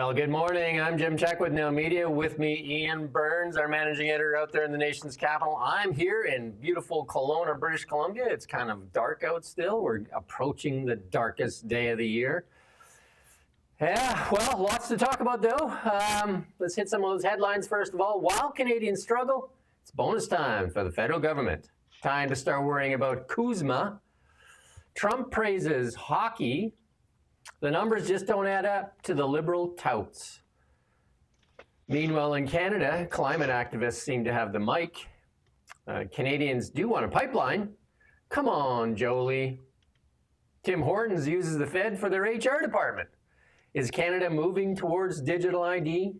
Well, good morning. I'm Jim Check with Now Media. With me, Iain Burns, our managing editor out there in the nation's capital. I'm here in beautiful Kelowna, British Columbia. It's kind of dark out still. We're approaching the darkest day of the year. Yeah, well, lots to talk about though. Let's hit some of those headlines first of all. While Canadians struggle, it's bonus time for the federal government. Time to start worrying about Kuzma. Trump praises hockey. The numbers just don't add up to the Liberal touts. Meanwhile, in Canada, climate activists seem to have the mic. Canadians do want a pipeline. Come on, Joly. Tim Hortons uses the Fed for their HR department. Is Canada moving towards digital ID?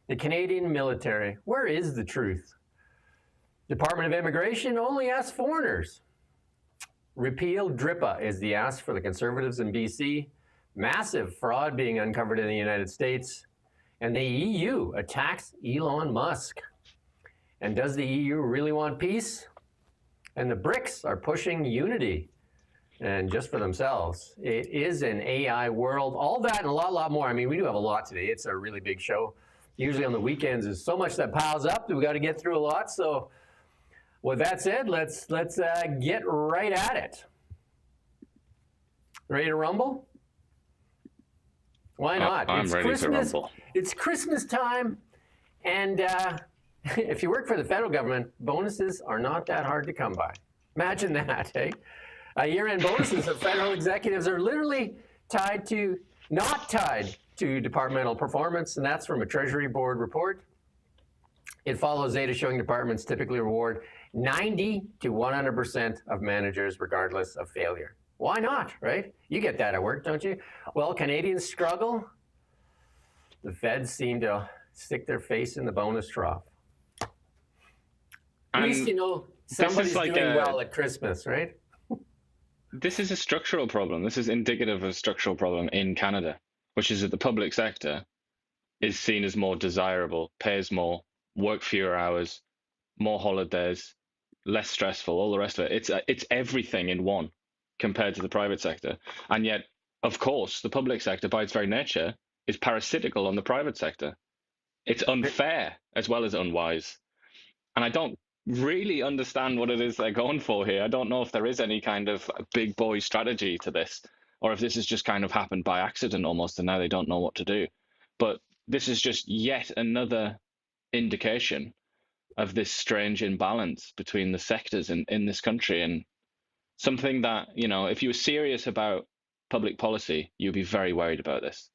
The Canadian military, where is the truth? Department of Immigration only asks foreigners. Repeal DRIPA is the ask for the Conservatives in BC. Massive fraud being uncovered in the United States. And the EU attacks Elon Musk. And does the EU really want peace? And the BRICS are pushing unity. And just for themselves. It is an AI world. All that and a lot more. I mean, we do have a lot today. It's a really big show. Usually on the weekends, there's so much that piles up that we got to get through a lot. So with that said, let's get right at it. Ready to rumble? Why not? I'm ready to rumble. It's Christmas time, and if you work for the federal government, bonuses are not that hard to come by. Imagine that, eh? Year-end bonuses of federal executives are literally not tied to departmental performance, and that's from a Treasury Board report. It follows data showing departments typically reward 90 to 100% of managers regardless of failure. Why not, right? You get that at work, don't you? Well, Canadians struggle. The feds seem to stick their face in the bonus trough. At least, you know, somebody's doing well at Christmas, right? This is a structural problem. This is indicative of a structural problem in Canada, which is that the public sector is seen as more desirable, pays more, work fewer hours, more holidays, less stressful, all the rest of it. It's everything in one compared to the private sector. And yet, of course, the public sector, by its very nature, is parasitical on the private sector. It's unfair as well as unwise. And I don't really understand what it is they're going for here. I don't know if there is any kind of big boy strategy to this, or if this has just kind of happened by accident almost, and now they don't know what to do. But this is just yet another indication of this strange imbalance between the sectors in this country, and something that, you know, if you were serious about public policy, you'd be very worried about this.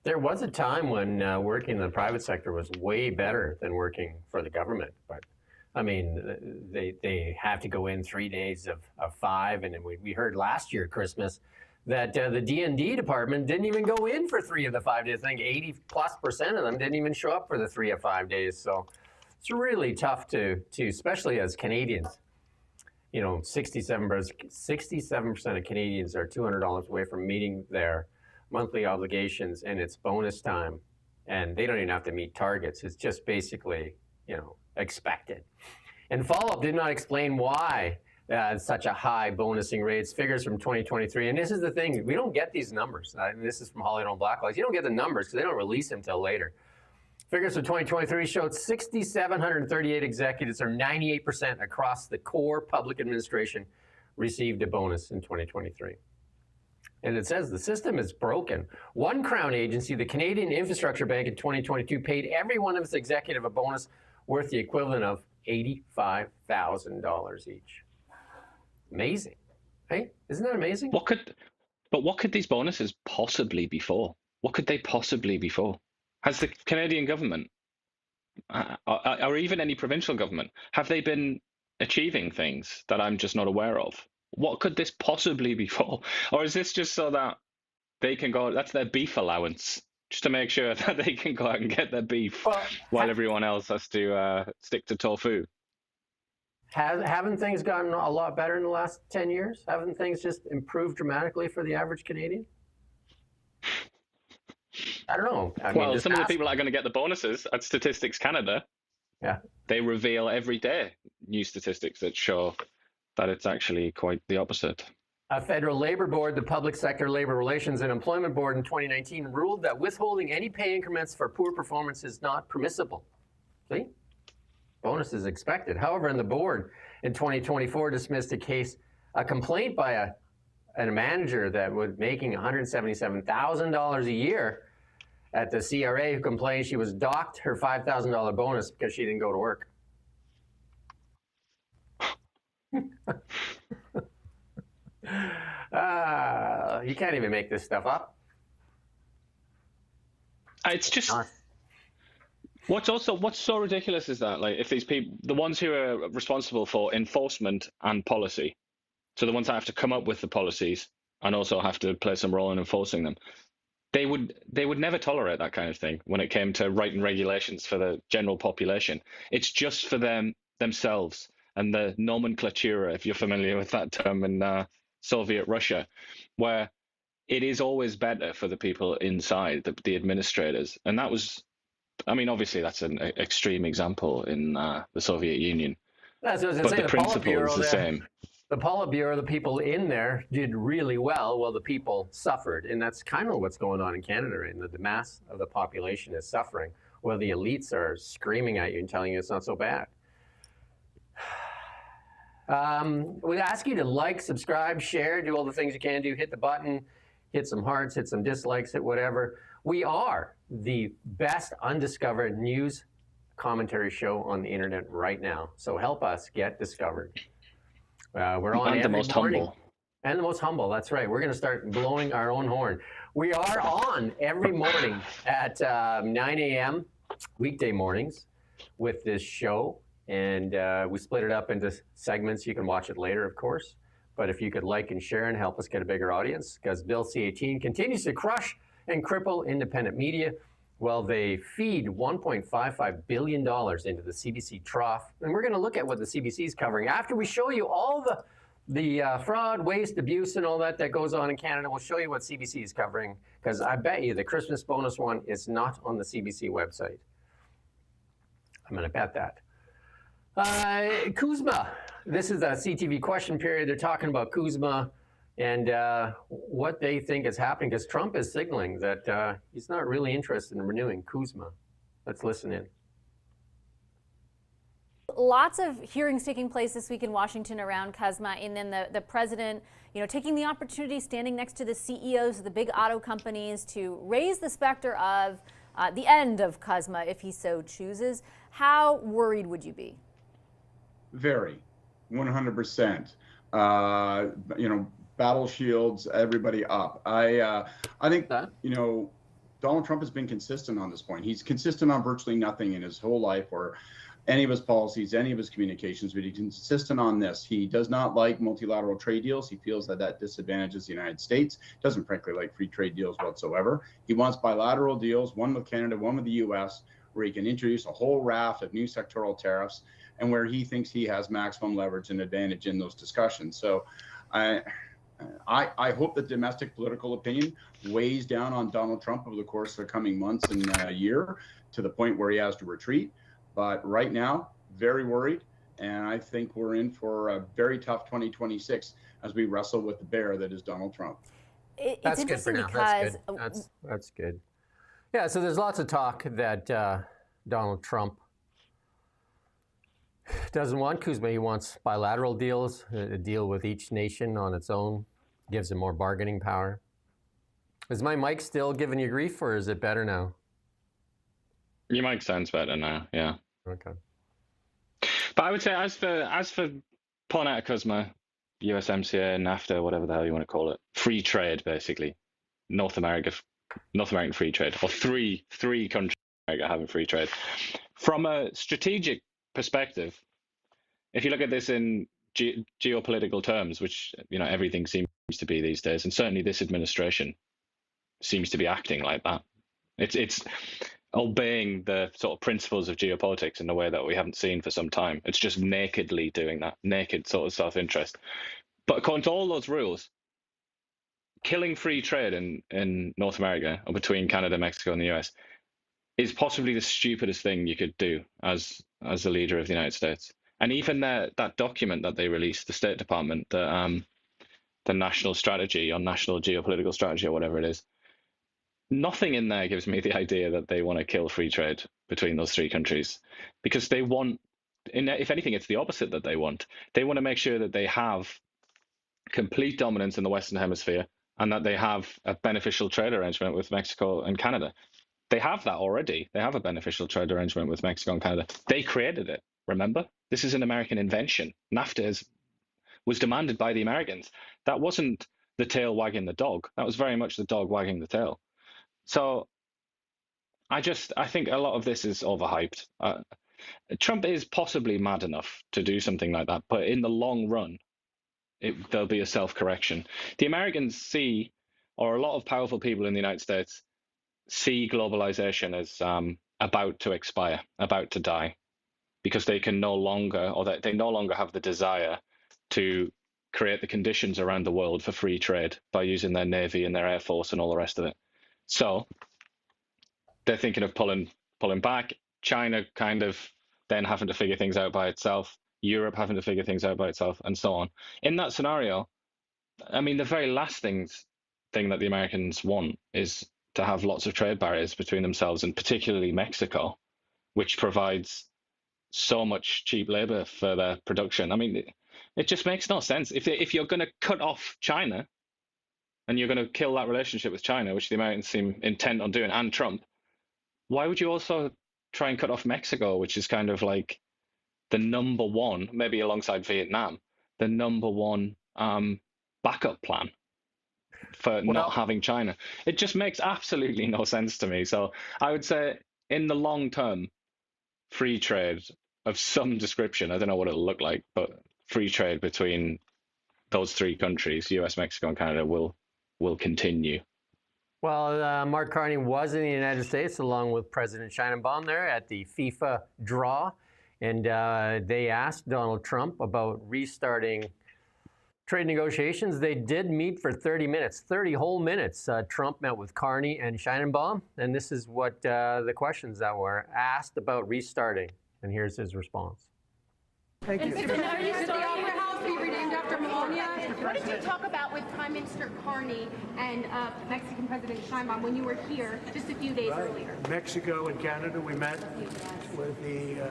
There was a time when working in the private sector was way better than working for the government. But I mean, they have to go in 3 days of 5. And we heard last year, Christmas, that the D&D department didn't even go in for 3 of the 5 days. I think 80+% of them didn't even show up for the 3 of 5 days. So it's really tough to especially as Canadians. You know, 67% of Canadians are $200 away from meeting their monthly obligations, and it's bonus time, and they don't even have to meet targets. It's just basically, you know, expected. And follow-up did not explain why such a high bonusing rate. It's figures from 2023, and this is the thing, we don't get these numbers. This is from Hollywood on Blacklights. You don't get the numbers because they don't release them till later. Figures of 2023 showed 6,738 executives, or 98% across the core public administration, received a bonus in 2023. And it says the system is broken. One Crown agency, the Canadian Infrastructure Bank, in 2022 paid every one of its executive a bonus worth the equivalent of $85,000 each. Amazing, right? Isn't that amazing? What could these bonuses possibly be for? What could they possibly be for? Has the Canadian government, or even any provincial government, have they been achieving things that I'm just not aware of? What could this possibly be for? Or is this just so that they can go, that's their beef allowance, just to make sure that they can go out and get their beef while everyone else has to stick to tofu? Haven't things gotten a lot better in the last 10 years? Haven't things just improved dramatically for the average Canadian? I don't know. Well, some of the people that are going to get the bonuses at Statistics Canada, they reveal every day new statistics that show that it's actually quite the opposite. A federal labor board, the Public Sector Labor Relations and Employment Board in 2019 ruled that withholding any pay increments for poor performance is not permissible. See? Bonus is expected. However, the board in 2024 dismissed a complaint by a manager that was making $177,000 a year at the CRA, who complained she was docked her $5,000 bonus because she didn't go to work. You can't even make this stuff up. It's just what's so ridiculous is that, like, if these people, the ones who are responsible for enforcement and policy, so the ones that have to come up with the policies and also have to play some role in enforcing them, they would never tolerate that kind of thing when it came to writing regulations for the general population. It's just for themselves and the nomenclatura, if you're familiar with that term in Soviet Russia, where it is always better for the people inside, the administrators. And that was, I mean, obviously that's an extreme example in the Soviet Union. That's what I was but saying, the principle is the same. The Politburo, the people in there did really well while the people suffered. And that's kind of what's going on in Canada right now. The mass of the population is suffering while the elites are screaming at you and telling you it's not so bad. We ask you to like, subscribe, share, do all the things you can do. Hit the button, hit some hearts, hit some dislikes, hit whatever. We are the best undiscovered news commentary show on the internet right now. So help us get discovered. We're on and the most humble. And the most humble, that's right. We're going to start blowing our own horn. We are on every morning at 9 a.m. weekday mornings with this show. And we split it up into segments. You can watch it later, of course. But if you could like and share and help us get a bigger audience, because Bill C-18 continues to crush and cripple independent media while they feed $1.55 billion into the CBC trough. And we're going to look at what the CBC is covering. After we show you all the fraud, waste, abuse, and all that goes on in Canada, we'll show you what CBC is covering, because I bet you the Christmas bonus one is not on the CBC website. I'm going to bet that. Kuzma. This is a CTV question period. They're talking about Kuzma and what they think is happening, because Trump is signaling that he's not really interested in renewing Kuzma. Let's listen in. Lots of hearings taking place this week in Washington around Kuzma, and then the president, taking the opportunity, standing next to the CEOs of the big auto companies to raise the specter of the end of Kuzma if he so chooses. How worried would you be? Very, 100%. Battle shields, everybody up. I think Donald Trump has been consistent on this point. He's consistent on virtually nothing in his whole life or any of his policies, any of his communications, but he's consistent on this. He does not like multilateral trade deals. He feels that disadvantages the United States. Doesn't frankly like free trade deals whatsoever. He wants bilateral deals, one with Canada, one with the US, where he can introduce a whole raft of new sectoral tariffs and where he thinks he has maximum leverage and advantage in those discussions. So I hope that domestic political opinion weighs down on Donald Trump over the course of the coming months and year to the point where he has to retreat. But right now, very worried. And I think we're in for a very tough 2026 as we wrestle with the bear that is Donald Trump. That's good for now. That's good. That's good. Yeah, so there's lots of talk that Donald Trump doesn't want Kuzma. He wants bilateral deals, a deal with each nation on its own, gives him more bargaining power. Is my mic still giving you grief, or is it better now? Your mic sounds better now, yeah. Okay. But I would say as for pulling out of Kuzma, USMCA, NAFTA, whatever the hell you want to call it, free trade, basically, North American free trade, or three countries having free trade. From a strategic perspective, if you look at this in geopolitical terms, which everything seems to be these days, and certainly this administration seems to be acting like that. It's obeying the sort of principles of geopolitics in a way that we haven't seen for some time. It's just nakedly doing that, naked sort of self-interest. But according to all those rules, killing free trade in North America, or between Canada, Mexico, and the US, is possibly the stupidest thing you could do as the leader of the United States. And even that document that they released, the State Department, that the national strategy or national geopolitical strategy or whatever it is. Nothing in there gives me the idea that they want to kill free trade between those three countries, because they want, if anything, it's the opposite that they want. They want to make sure that they have complete dominance in the Western Hemisphere and that they have a beneficial trade arrangement with Mexico and Canada. They have that already. They have a beneficial trade arrangement with Mexico and Canada. They created it, remember? This is an American invention. NAFTA was demanded by the Americans. That wasn't the tail wagging the dog. That was very much the dog wagging the tail. So I think a lot of this is overhyped. Trump is possibly mad enough to do something like that, but in the long run, there'll be a self-correction. The Americans see, or a lot of powerful people in the United States see globalization as about to expire, about to die, because they can no longer, or they no longer have the desire to create the conditions around the world for free trade by using their Navy and their Air Force and all the rest of it. So they're thinking of pulling back. China kind of then having to figure things out by itself. Europe having to figure things out by itself, and so on. In that scenario, I mean, the very last thing that the Americans want is to have lots of trade barriers between themselves, and particularly Mexico, which provides so much cheap labor for their production. I mean, it just makes no sense. If you're going to cut off China and you're going to kill that relationship with China, which the Americans seem intent on doing, and Trump, why would you also try and cut off Mexico, which is kind of like the number one, maybe alongside Vietnam, the number one backup plan for not having China? It just makes absolutely no sense to me. So I would say in the long term, free trade of some description, I don't know what it'll look like, but free trade between those three countries, US, Mexico, and Canada, will continue. Well, Mark Carney was in the United States along with President Sheinbaum there at the FIFA draw. And they asked Donald Trump about restarting trade negotiations. They did meet for 30 minutes, 30 whole minutes. Trump met with Carney and Sheinbaum. And this is what the questions that were asked about restarting. And here's his response. Thank you. Did the Opera House be renamed after Melania? What did you talk about with Prime Minister Carney and Mexican President Sheinbaum when you were here just a few days earlier? Mexico and Canada, we met with the,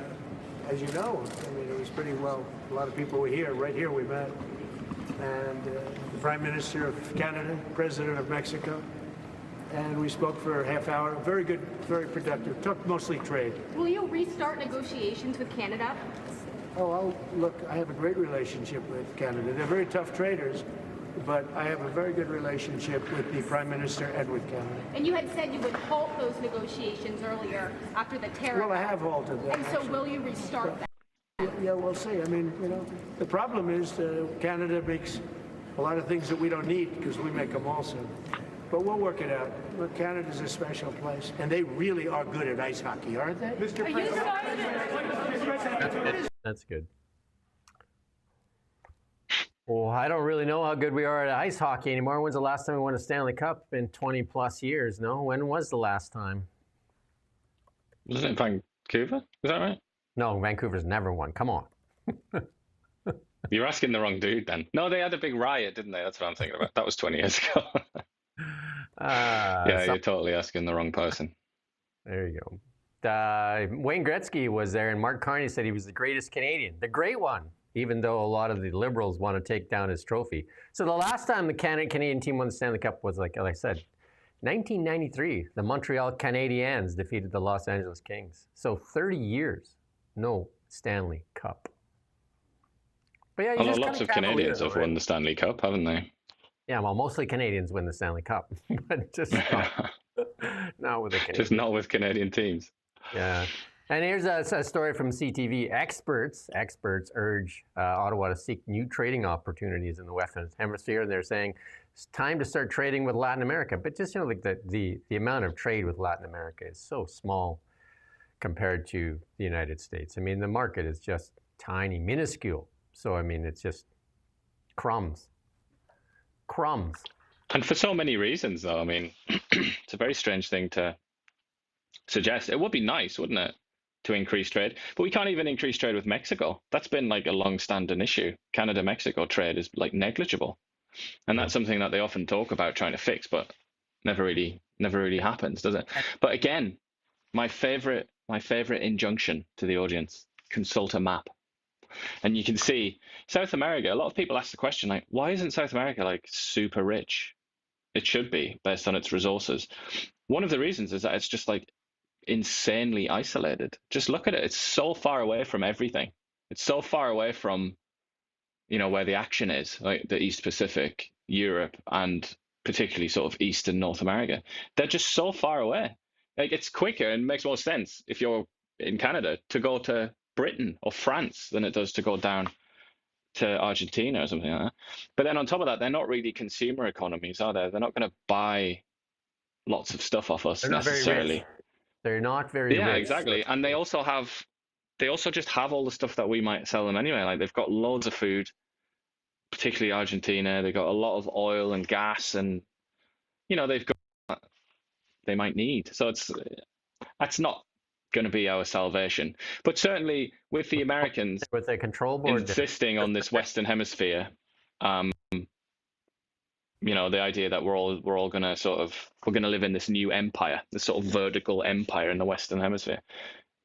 as you know, I mean, it was pretty well, a lot of people were here, right here we met. And the Prime Minister of Canada, President of Mexico, and we spoke for a half hour. Very good, very productive. Talked mostly trade. Will you restart negotiations with Canada? Oh, look, I have a great relationship with Canada. They're very tough traders, but I have a very good relationship with the Prime Minister and with Canada. And you had said you would halt those negotiations earlier after the tariff. Well, I have halted them. And so will you restart that? Yeah, we'll see. I mean, you know, the problem is Canada makes a lot of things that we don't need because we make them also. But we'll work it out. Look, Canada's a special place, and they really are good at ice hockey, aren't they? Mr. President. That's good. Well, I don't really know how good we are at ice hockey anymore. When's the last time we won a Stanley Cup? In 20 plus years, no? When was the last time? Wasn't it Vancouver? Is that right? No, Vancouver's never won. Come on. You're asking the wrong dude then. No, they had a big riot, didn't they? That's what I'm thinking about. That was 20 years ago. You're totally asking the wrong person. There you go. Wayne Gretzky was there, and Mark Carney said he was the greatest Canadian, the great one, even though a lot of the Liberals want to take down his trophy. So the last time the Canadian team won the Stanley Cup was, like I said, 1993. The Montreal Canadiens defeated the Los Angeles Kings. So 30 years, no Stanley Cup. But yeah, lots of Canadians have won the Stanley Cup, haven't they? Yeah, well, mostly Canadians win the Stanley Cup, but just not with the Canadians. Just not with Canadian teams. Yeah. And here's a story from CTV. Experts urge Ottawa to seek new trading opportunities in the Western Hemisphere. And they're saying it's time to start trading with Latin America. But just, you know, like the amount of trade with Latin America is so small compared to the United States. I mean, the market is just tiny, minuscule. So, I mean, it's just crumbs. Crumbs. And for so many reasons, though. I mean, it's a very strange thing to suggest. It would be nice, wouldn't it, to increase trade? But we can't even increase trade with Mexico. That's been like a long-standing issue. Canada-Mexico trade is like negligible. And that's something that they often talk about trying to fix, but never really happens, does it? But again, my favorite injunction to the audience: consult a map. And you can see South America. A lot of people ask the question, like, why isn't South America like super rich? It should be, based on its resources. One of the reasons is that it's just like insanely isolated. Just look at it. It's so far away from everything. It's so far away from, where the action is, like the East Pacific, Europe, and particularly sort of East and North America. They're just so far away. Like, it's quicker and makes more sense if you're in Canada to go to Britain or France than it does to go down to Argentina or something like that. But then on top of that, they're not really consumer economies, are they? They're not going to buy lots of stuff off us necessarily. They're not very rich. Yeah, exactly. And they also just have all the stuff that we might sell them anyway. Like, they've got loads of food, particularly Argentina. They've got a lot of oil and gas, and they've got what they might need. So that's not going to be our salvation. But certainly with the Americans with a control board insisting on this Western Hemisphere, the idea that we're all going to we're going to live in this new empire, this sort of vertical empire in the Western Hemisphere.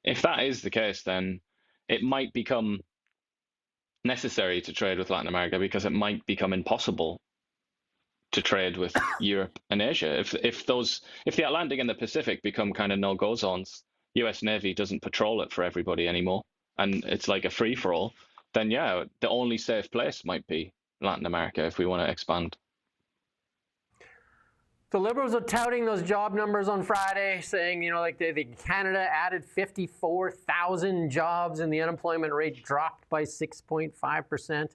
If that is the case, then it might become necessary to trade with Latin America, because it might become impossible to trade with Europe and Asia. If the Atlantic and the Pacific become kind of no-go zones, US Navy doesn't patrol it for everybody anymore, and it's like a free-for-all, then yeah, the only safe place might be Latin America if we want to expand. The Liberals are touting those job numbers on Friday, saying, Canada added 54,000 jobs and the unemployment rate dropped by 6.5%.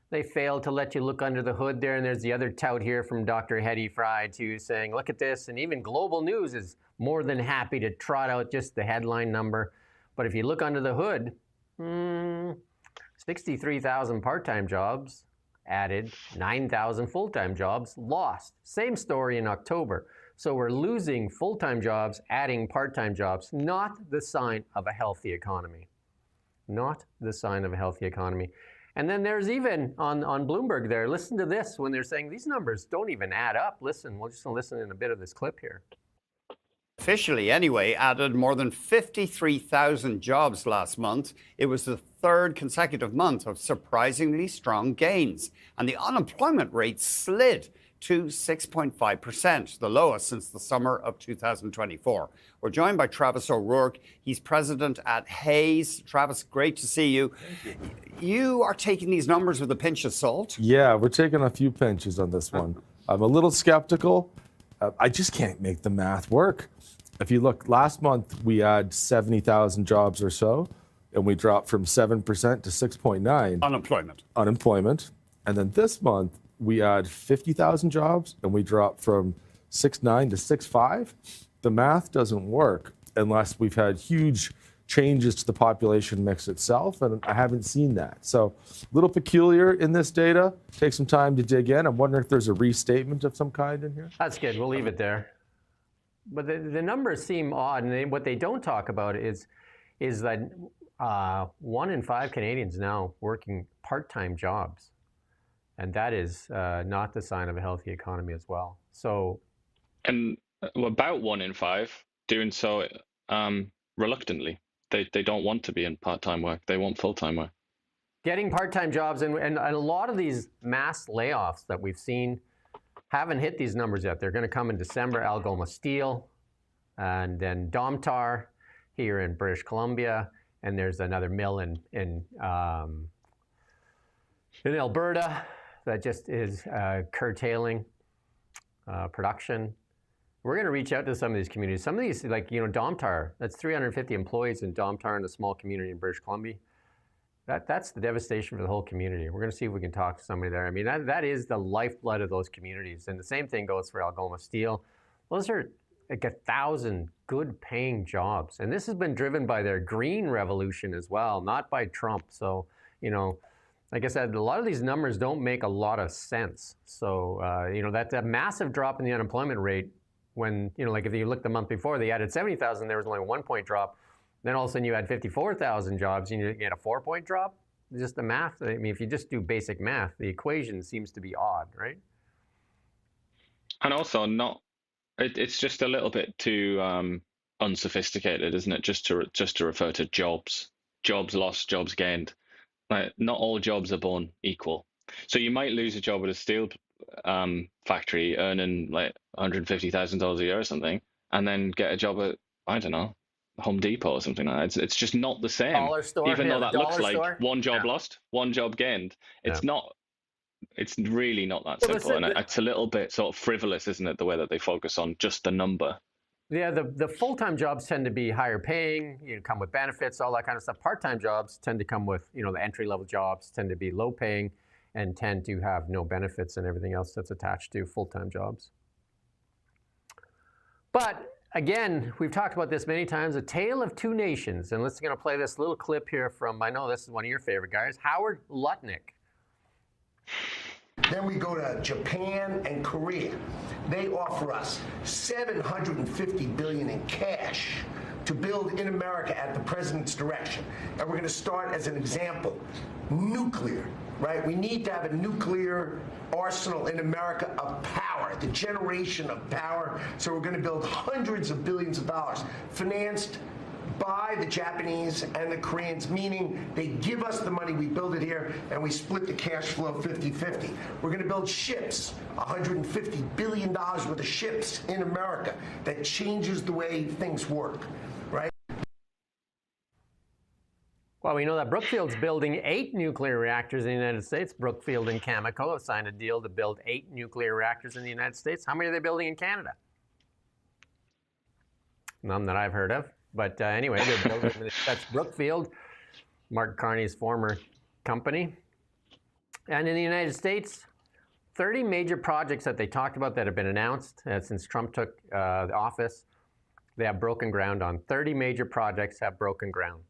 They failed to let you look under the hood there. And there's the other tout here from Dr. Hetty Fry, too, saying, look at this. And even Global News is more than happy to trot out just the headline number. But if you look under the hood, 63,000 part-time jobs added, 9,000 full-time jobs lost. Same story in October. So we're losing full-time jobs, adding part-time jobs. Not the sign of a healthy economy. Not the sign of a healthy economy. And then there's even on Bloomberg there, listen to this when they're saying these numbers don't even add up. Listen, we'll just listen in a bit of this clip here. Officially, anyway, added more than 53,000 jobs last month. It was the third consecutive month of surprisingly strong gains. And the unemployment rate slid to 6.5%, the lowest since the summer of 2024. We're joined by Travis O'Rourke. He's president at Hayes. Travis, great to see you. You are taking these numbers with a pinch of salt? Yeah, we're taking a few pinches on this one. I'm a little skeptical. I just can't make the math work. If you look, last month we had 70,000 jobs or so, and we dropped from 7% to 6.9%. Unemployment. And then this month we had 50,000 jobs, and we dropped from 6.9 to 6.5. The math doesn't work unless we've had huge changes to the population mix itself, and I haven't seen that. So a little peculiar in this data. Take some time to dig in. I'm wondering if there's a restatement of some kind in here. That's good. We'll leave it there. But the numbers seem odd, and what they don't talk about is that 1 in 5 Canadians now working part-time jobs, and that is not the sign of a healthy economy as well. So, and about 1 in 5 doing so reluctantly. They don't want to be in part-time work. They want full-time work. Getting part-time jobs, and a lot of these mass layoffs that we've seen haven't hit these numbers yet. They're going to come in December. Algoma Steel, and then Domtar here in British Columbia, and there's another mill in Alberta that just is curtailing production. We're going to reach out to some of these communities. Some of these, like Domtar, that's 350 employees in Domtar, in a small community in British Columbia. That's the devastation for the whole community. We're going to see if we can talk to somebody there. I mean, that is the lifeblood of those communities. And the same thing goes for Algoma Steel. Those are like 1,000 good-paying jobs. And this has been driven by their green revolution as well, not by Trump. So, like I said, a lot of these numbers don't make a lot of sense. So, that massive drop in the unemployment rate when, like if you look the month before, they added 70,000, there was only a 1-point drop. Then all of a sudden you had 54,000 jobs and you get a 4-point drop. just the math. I mean, if you just do basic math, the equation seems to be odd, right? And also it's just a little bit too unsophisticated, isn't it? Just to refer to jobs lost, jobs gained. Like, not all jobs are born equal. So you might lose a job at a steel factory earning like $150,000 a year or something, and then get a job at, I don't know, Home Depot or something like that. It's just not the same. Dollar store, even though the that looks dollar like store. one job lost, one job gained. It's not. It's really not that simple, and it's a little bit sort of frivolous, isn't it? The way that they focus on just the number. Yeah, the full-time jobs tend to be higher paying, come with benefits, all that kind of stuff. Part-time jobs tend to come with, the entry-level jobs tend to be low paying and tend to have no benefits and everything else that's attached to full-time jobs. But again, we've talked about this many times, a tale of two nations. And let's going to play this little clip here from, I know this is one of your favorite guys, Howard Lutnick. Then we go to Japan and Korea. They offer us $750 billion in cash to build in America at the president's direction. And we're going to start, as an example, nuclear, right? We need to have a nuclear arsenal in America of power, the generation of power. So we're going to build hundreds of billions of dollars, financed by the Japanese and the Koreans, meaning they give us the money, we build it here, and we split the cash flow 50-50. We're going to build ships, $150 billion worth of ships in America. That changes the way things work, right? Well, we know that Brookfield's building 8 nuclear reactors in the United States. Brookfield and Cameco have signed a deal to build 8 nuclear reactors in the United States. How many are they building in Canada? None that I've heard of. But anyway, they're building, that's Brookfield, Mark Carney's former company. And in the United States, 30 major projects that they talked about that have been announced since Trump took the office, they have broken ground on. 30 major projects have broken ground.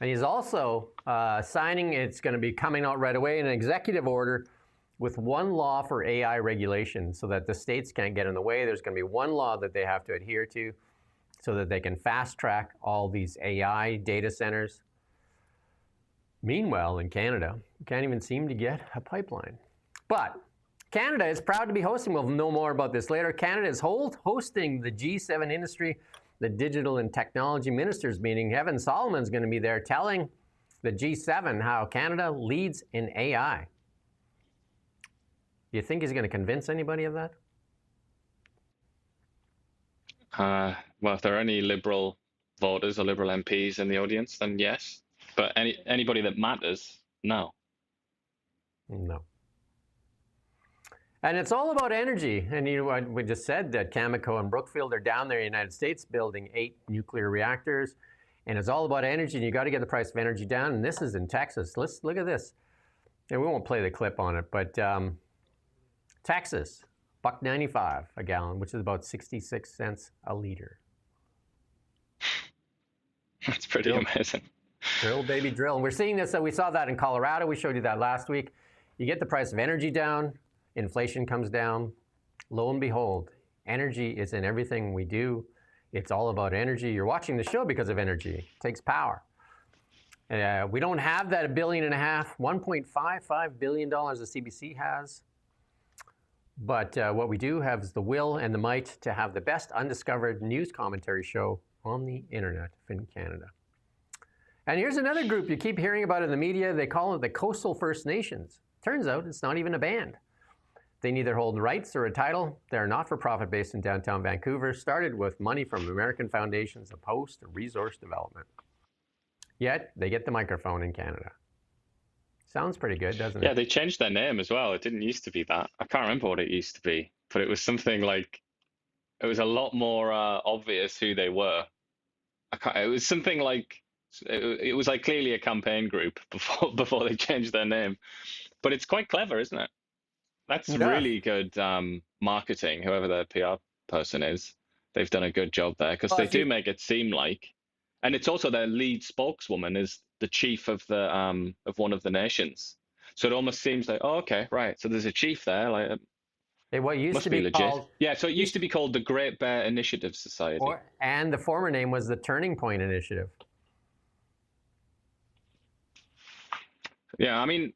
And he's also signing, it's going to be coming out right away, an executive order with one law for AI regulation so that the states can't get in the way. There's going to be one law that they have to adhere to, so that they can fast track all these AI data centers. Meanwhile, in Canada, we can't even seem to get a pipeline. But Canada is proud to be hosting, we'll know more about this later, Canada is hosting the G7 industry, the digital and technology ministers meeting. Evan Solomon's going to be there telling the G7 how Canada leads in AI. Do you think he's going to convince anybody of that? Well, if there are any Liberal voters or Liberal MPs in the audience, then yes. But anybody that matters, no. No. And it's all about energy. And we just said that Cameco and Brookfield are down there in the United States building 8 nuclear reactors. And it's all about energy, and you got to get the price of energy down. And this is in Texas. Let's look at this. And we won't play the clip on it, but Texas. $1.95 a gallon, which is about 66 cents a liter. That's pretty amazing. Drill, baby, drill. And we're seeing this, we saw that in Colorado. We showed you that last week. You get the price of energy down, inflation comes down. Lo and behold, energy is in everything we do. It's all about energy. You're watching the show because of energy. It takes power. We don't have that $1.5 billion, $1.55 billion the CBC has. But what we do have is the will and the might to have the best undiscovered news commentary show on the internet in Canada. And here's another group you keep hearing about in the media. They call it the Coastal First Nations. Turns out it's not even a band. They neither hold rights or a title. They're not-for-profit based in downtown Vancouver, started with money from American foundations opposed to resource development. Yet they get the microphone in Canada. Sounds pretty good, doesn't it? Yeah, they changed their name as well. It didn't used to be that. I can't remember what it used to be, but it was something like, it was a lot more obvious who they were. It was something like, it was like clearly a campaign group before they changed their name. But it's quite clever, isn't it? That's really good marketing, whoever their PR person is. They've done a good job there, because they do make it seem like, and it's also their lead spokeswoman is the chief of the of one of the nations. So it almost seems like, oh, okay, right. So there's a chief there, like what used must to be be legit. called, yeah, so it used to be called the Great Bear Initiative Society. And the former name was the Turning Point Initiative. Yeah, I mean,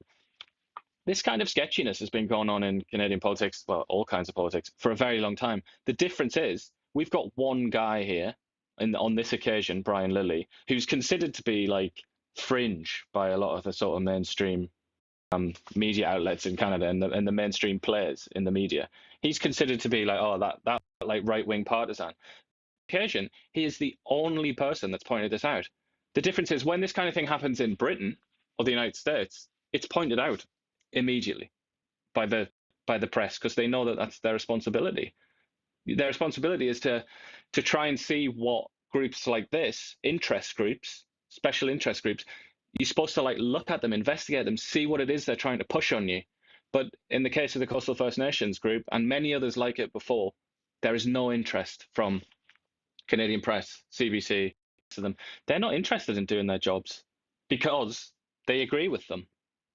this kind of sketchiness has been going on in Canadian politics, well, all kinds of politics, for a very long time. The difference is we've got one guy here, on this occasion, Brian Lilly, who's considered to be like fringe by a lot of the sort of mainstream media outlets in Canada and the mainstream players in the media. He's considered to be like, oh, that like right-wing partisan. Occasion, he is the only person that's pointed this out. The difference is when this kind of thing happens in Britain or the United States, it's pointed out immediately by the press because they know that that's their responsibility. Their responsibility is to try and see what groups like this, interest groups, special interest groups, you're supposed to like look at them, investigate them, see what it is they're trying to push on you. But in the case of the Coastal First Nations group and many others like it before, there is no interest from Canadian press, CBC, to them. They're not interested in doing their jobs because they agree with them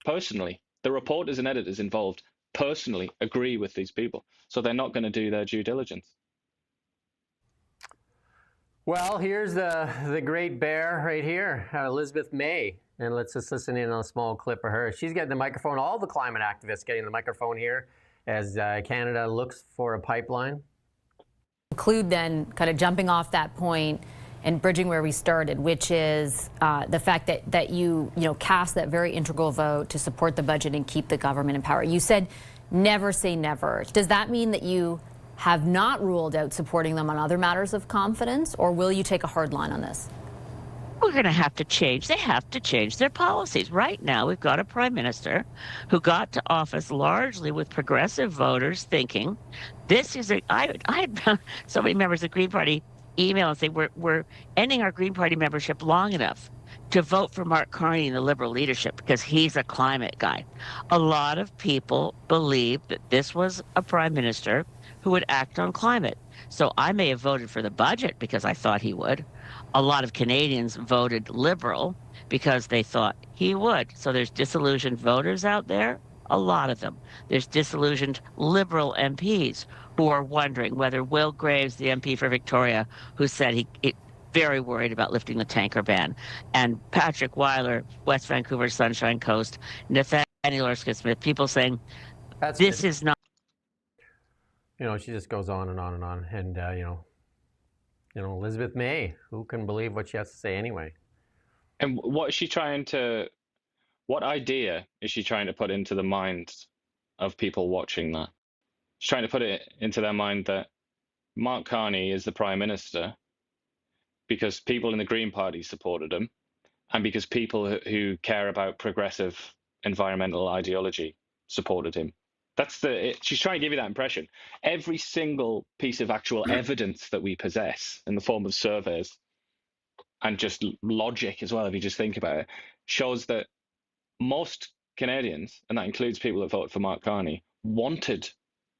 personally. The reporters and editors involved personally agree with these people, so they're not going to do their due diligence. Well, here's the great bear right here, Elizabeth May. And let's just listen in on a small clip of her. She's getting the microphone, all the climate activists getting the microphone here as Canada looks for a pipeline. Include then kind of jumping off that point and bridging where we started, which is the fact that you cast that very integral vote to support the budget and keep the government in power. You said never say never. Does that mean that you have not ruled out supporting them on other matters of confidence, or will you take a hard line on this? We're going to have to change. They have to change their policies. Right now, we've got a prime minister who got to office largely with progressive voters thinking this is I had so many members of the Green Party email and say we're ending our Green Party membership long enough to vote for Mark Carney in the Liberal leadership because he's a climate guy. A lot of people believe that this was a prime minister who would act on climate. So I may have voted for the budget because I thought he would. A lot of Canadians voted Liberal because they thought he would. So there's disillusioned voters out there, a lot of them. There's disillusioned Liberal MPs who are wondering whether Will Graves, the MP for Victoria, who said he very worried about lifting the tanker ban, and Patrick Weiler, West Vancouver Sunshine Coast, Nathaniel Erskine-Smith, people saying this is not. You know, she just goes on and on and on. And, Elizabeth May, who can believe what she has to say anyway? And what idea is she trying to put into the minds of people watching that? She's trying to put it into their mind that Mark Carney is the Prime Minister because people in the Green Party supported him and because people who care about progressive environmental ideology supported him. She's trying to give you that impression. Every single piece of actual evidence that we possess in the form of surveys and just logic as well, if you just think about it, shows that most Canadians, and that includes people that voted for Mark Carney, wanted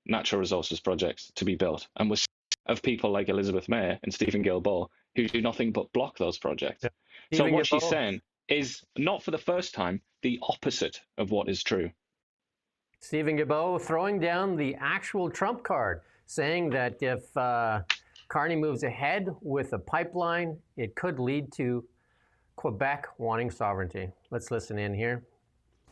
natural resources projects to be built and was of people like Elizabeth May and Stephen Guilbeault who do nothing but block those projects. Yeah. So what she's saying is not for the first time the opposite of what is true. Stephen Guilbeault throwing down the actual Trump card, saying that if Carney moves ahead with a pipeline, it could lead to Quebec wanting sovereignty. Let's listen in here.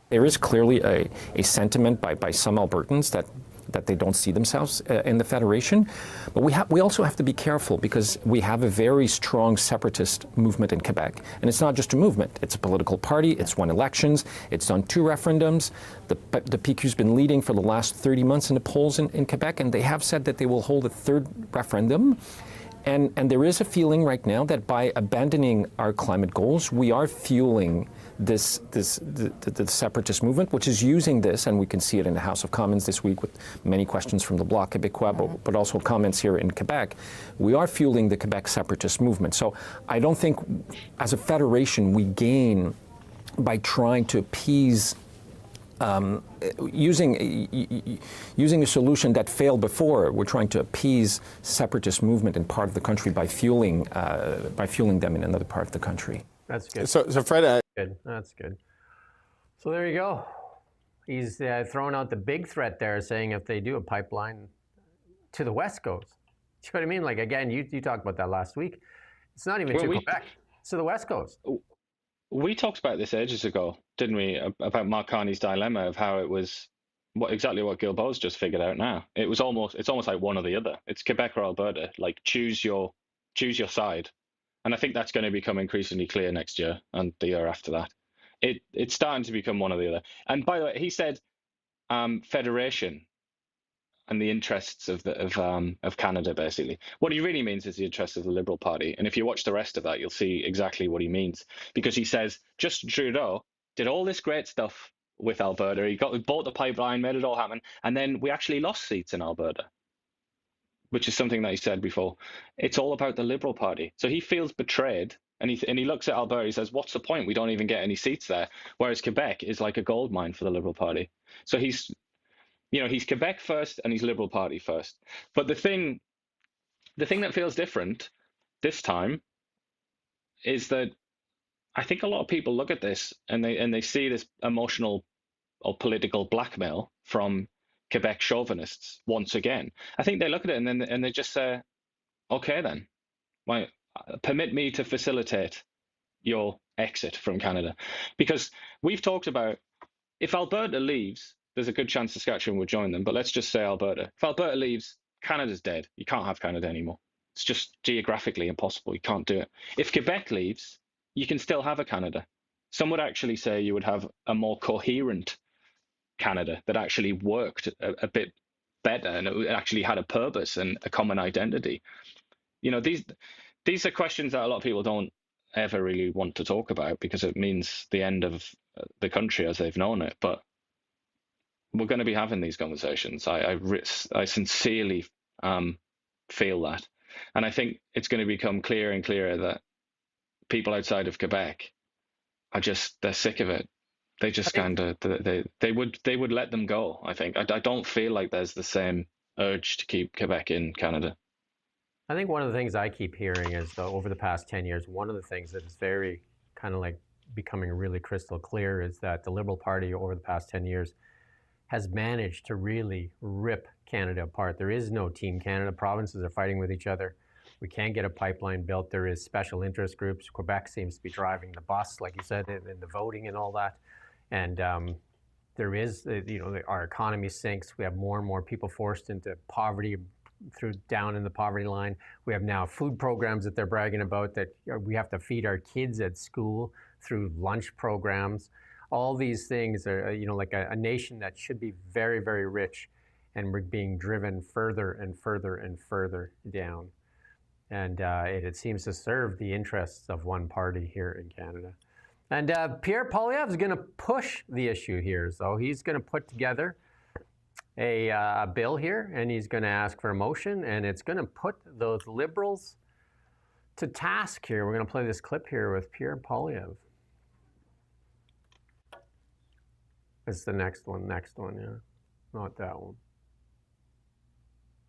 There is clearly a sentiment by some Albertans that they don't see themselves in the Federation. But we also have to be careful because we have a very strong separatist movement in Quebec. And it's not just a movement, it's a political party, it's won elections, it's done 2 referendums. The PQ's been leading for the last 30 months in the polls in Quebec, and they have said that they will hold a 3rd referendum. And there is a feeling right now that by abandoning our climate goals, we are fueling the separatist movement, which is using this, and we can see it in the House of Commons this week with many questions from the Bloc Québécois, but also comments here in Quebec. We are fueling the Quebec separatist movement. So I don't think, as a federation, we gain by trying to appease using a solution that failed before. We're trying to appease separatist movement in part of the country by fueling them in another part of the country. That's good. So Fred, good. That's good. So there you go. He's throwing out the big threat there, saying if they do a pipeline to the West Coast. You know what I mean? Like, again, you talked about that last week. It's not even to Quebec. It's to the West Coast. We talked about this ages ago, didn't we? About Mark Carney's dilemma of how it was exactly what Guilbeault's just figured out now. It's almost like one or the other. It's Quebec or Alberta. Like choose your side. And I think that's going to become increasingly clear next year and the year after that. It's starting to become one or the other. And by the way, he said federation and the interests of Canada, basically. What he really means is the interests of the Liberal Party. And if you watch the rest of that, you'll see exactly what he means. Because he says, Justin Trudeau did all this great stuff with Alberta. He bought the pipeline, made it all happen. And then we actually lost seats in Alberta, which is something that he said before. It's all about the Liberal Party. So he feels betrayed. And he looks at Alberta, he says, what's the point? We don't even get any seats there. Whereas Quebec is like a gold mine for the Liberal Party. So he's Quebec first and he's Liberal Party first. But the thing that feels different this time is that I think a lot of people look at this and they see this emotional or political blackmail from Quebec chauvinists once again. I think they look at it and they just say, okay then, permit me to facilitate your exit from Canada. Because we've talked about if Alberta leaves, there's a good chance Saskatchewan would join them. But let's just say Alberta. If Alberta leaves, Canada's dead. You can't have Canada anymore. It's just geographically impossible. You can't do it. If Quebec leaves, you can still have a Canada. Some would actually say you would have a more coherent Canada that actually worked a bit better and it actually had a purpose and a common identity. These are questions that a lot of people don't ever really want to talk about because it means the end of the country as they've known it. But we're going to be having these conversations. I sincerely feel that. And I think it's going to become clearer and clearer that people outside of Quebec they're sick of it. They just they would let them go, I think. I don't feel like there's the same urge to keep Quebec in Canada. I think one of the things I keep hearing is over the past 10 years, one of the things that is very kind of like becoming really crystal clear is that the Liberal Party over the past 10 years has managed to really rip Canada apart. There is no Team Canada. Provinces are fighting with each other. We can't get a pipeline built. There is special interest groups. Quebec seems to be driving the bus, like you said, in the voting and all that. And there is, our economy sinks. We have more and more people forced into poverty, down in the poverty line. We have now food programs that they're bragging about that we have to feed our kids at school through lunch programs. All these things are, like a nation that should be very, very rich, and we're being driven further and further and further down. And it seems to serve the interests of one party here in Canada. And Pierre Poilievre is going to push the issue here. So he's going to put together a bill here, and he's going to ask for a motion, and it's going to put those Liberals to task here. We're going to play this clip here with Pierre Poilievre. It's the next one, yeah. Not that one.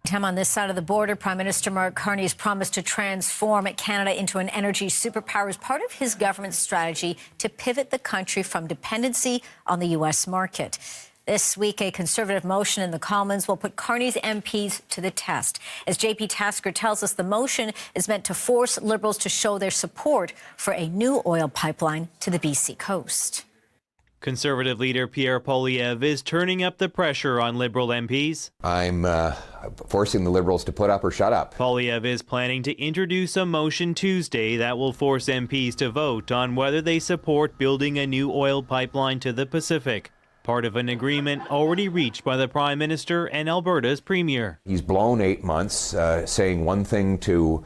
Tim, on this side of the border, Prime Minister Mark Carney's promise to transform Canada into an energy superpower is part of his government's strategy to pivot the country from dependency on the U.S. market. This week, a Conservative motion in the Commons will put Carney's MPs to the test. As JP Tasker tells us, the motion is meant to force Liberals to show their support for a new oil pipeline to the BC coast. Conservative leader Pierre Poilievre is turning up the pressure on Liberal MPs. I'm forcing the Liberals to put up or shut up. Poilievre is planning to introduce a motion Tuesday that will force MPs to vote on whether they support building a new oil pipeline to the Pacific, part of an agreement already reached by the Prime Minister and Alberta's Premier. He's blown 8 months saying one thing to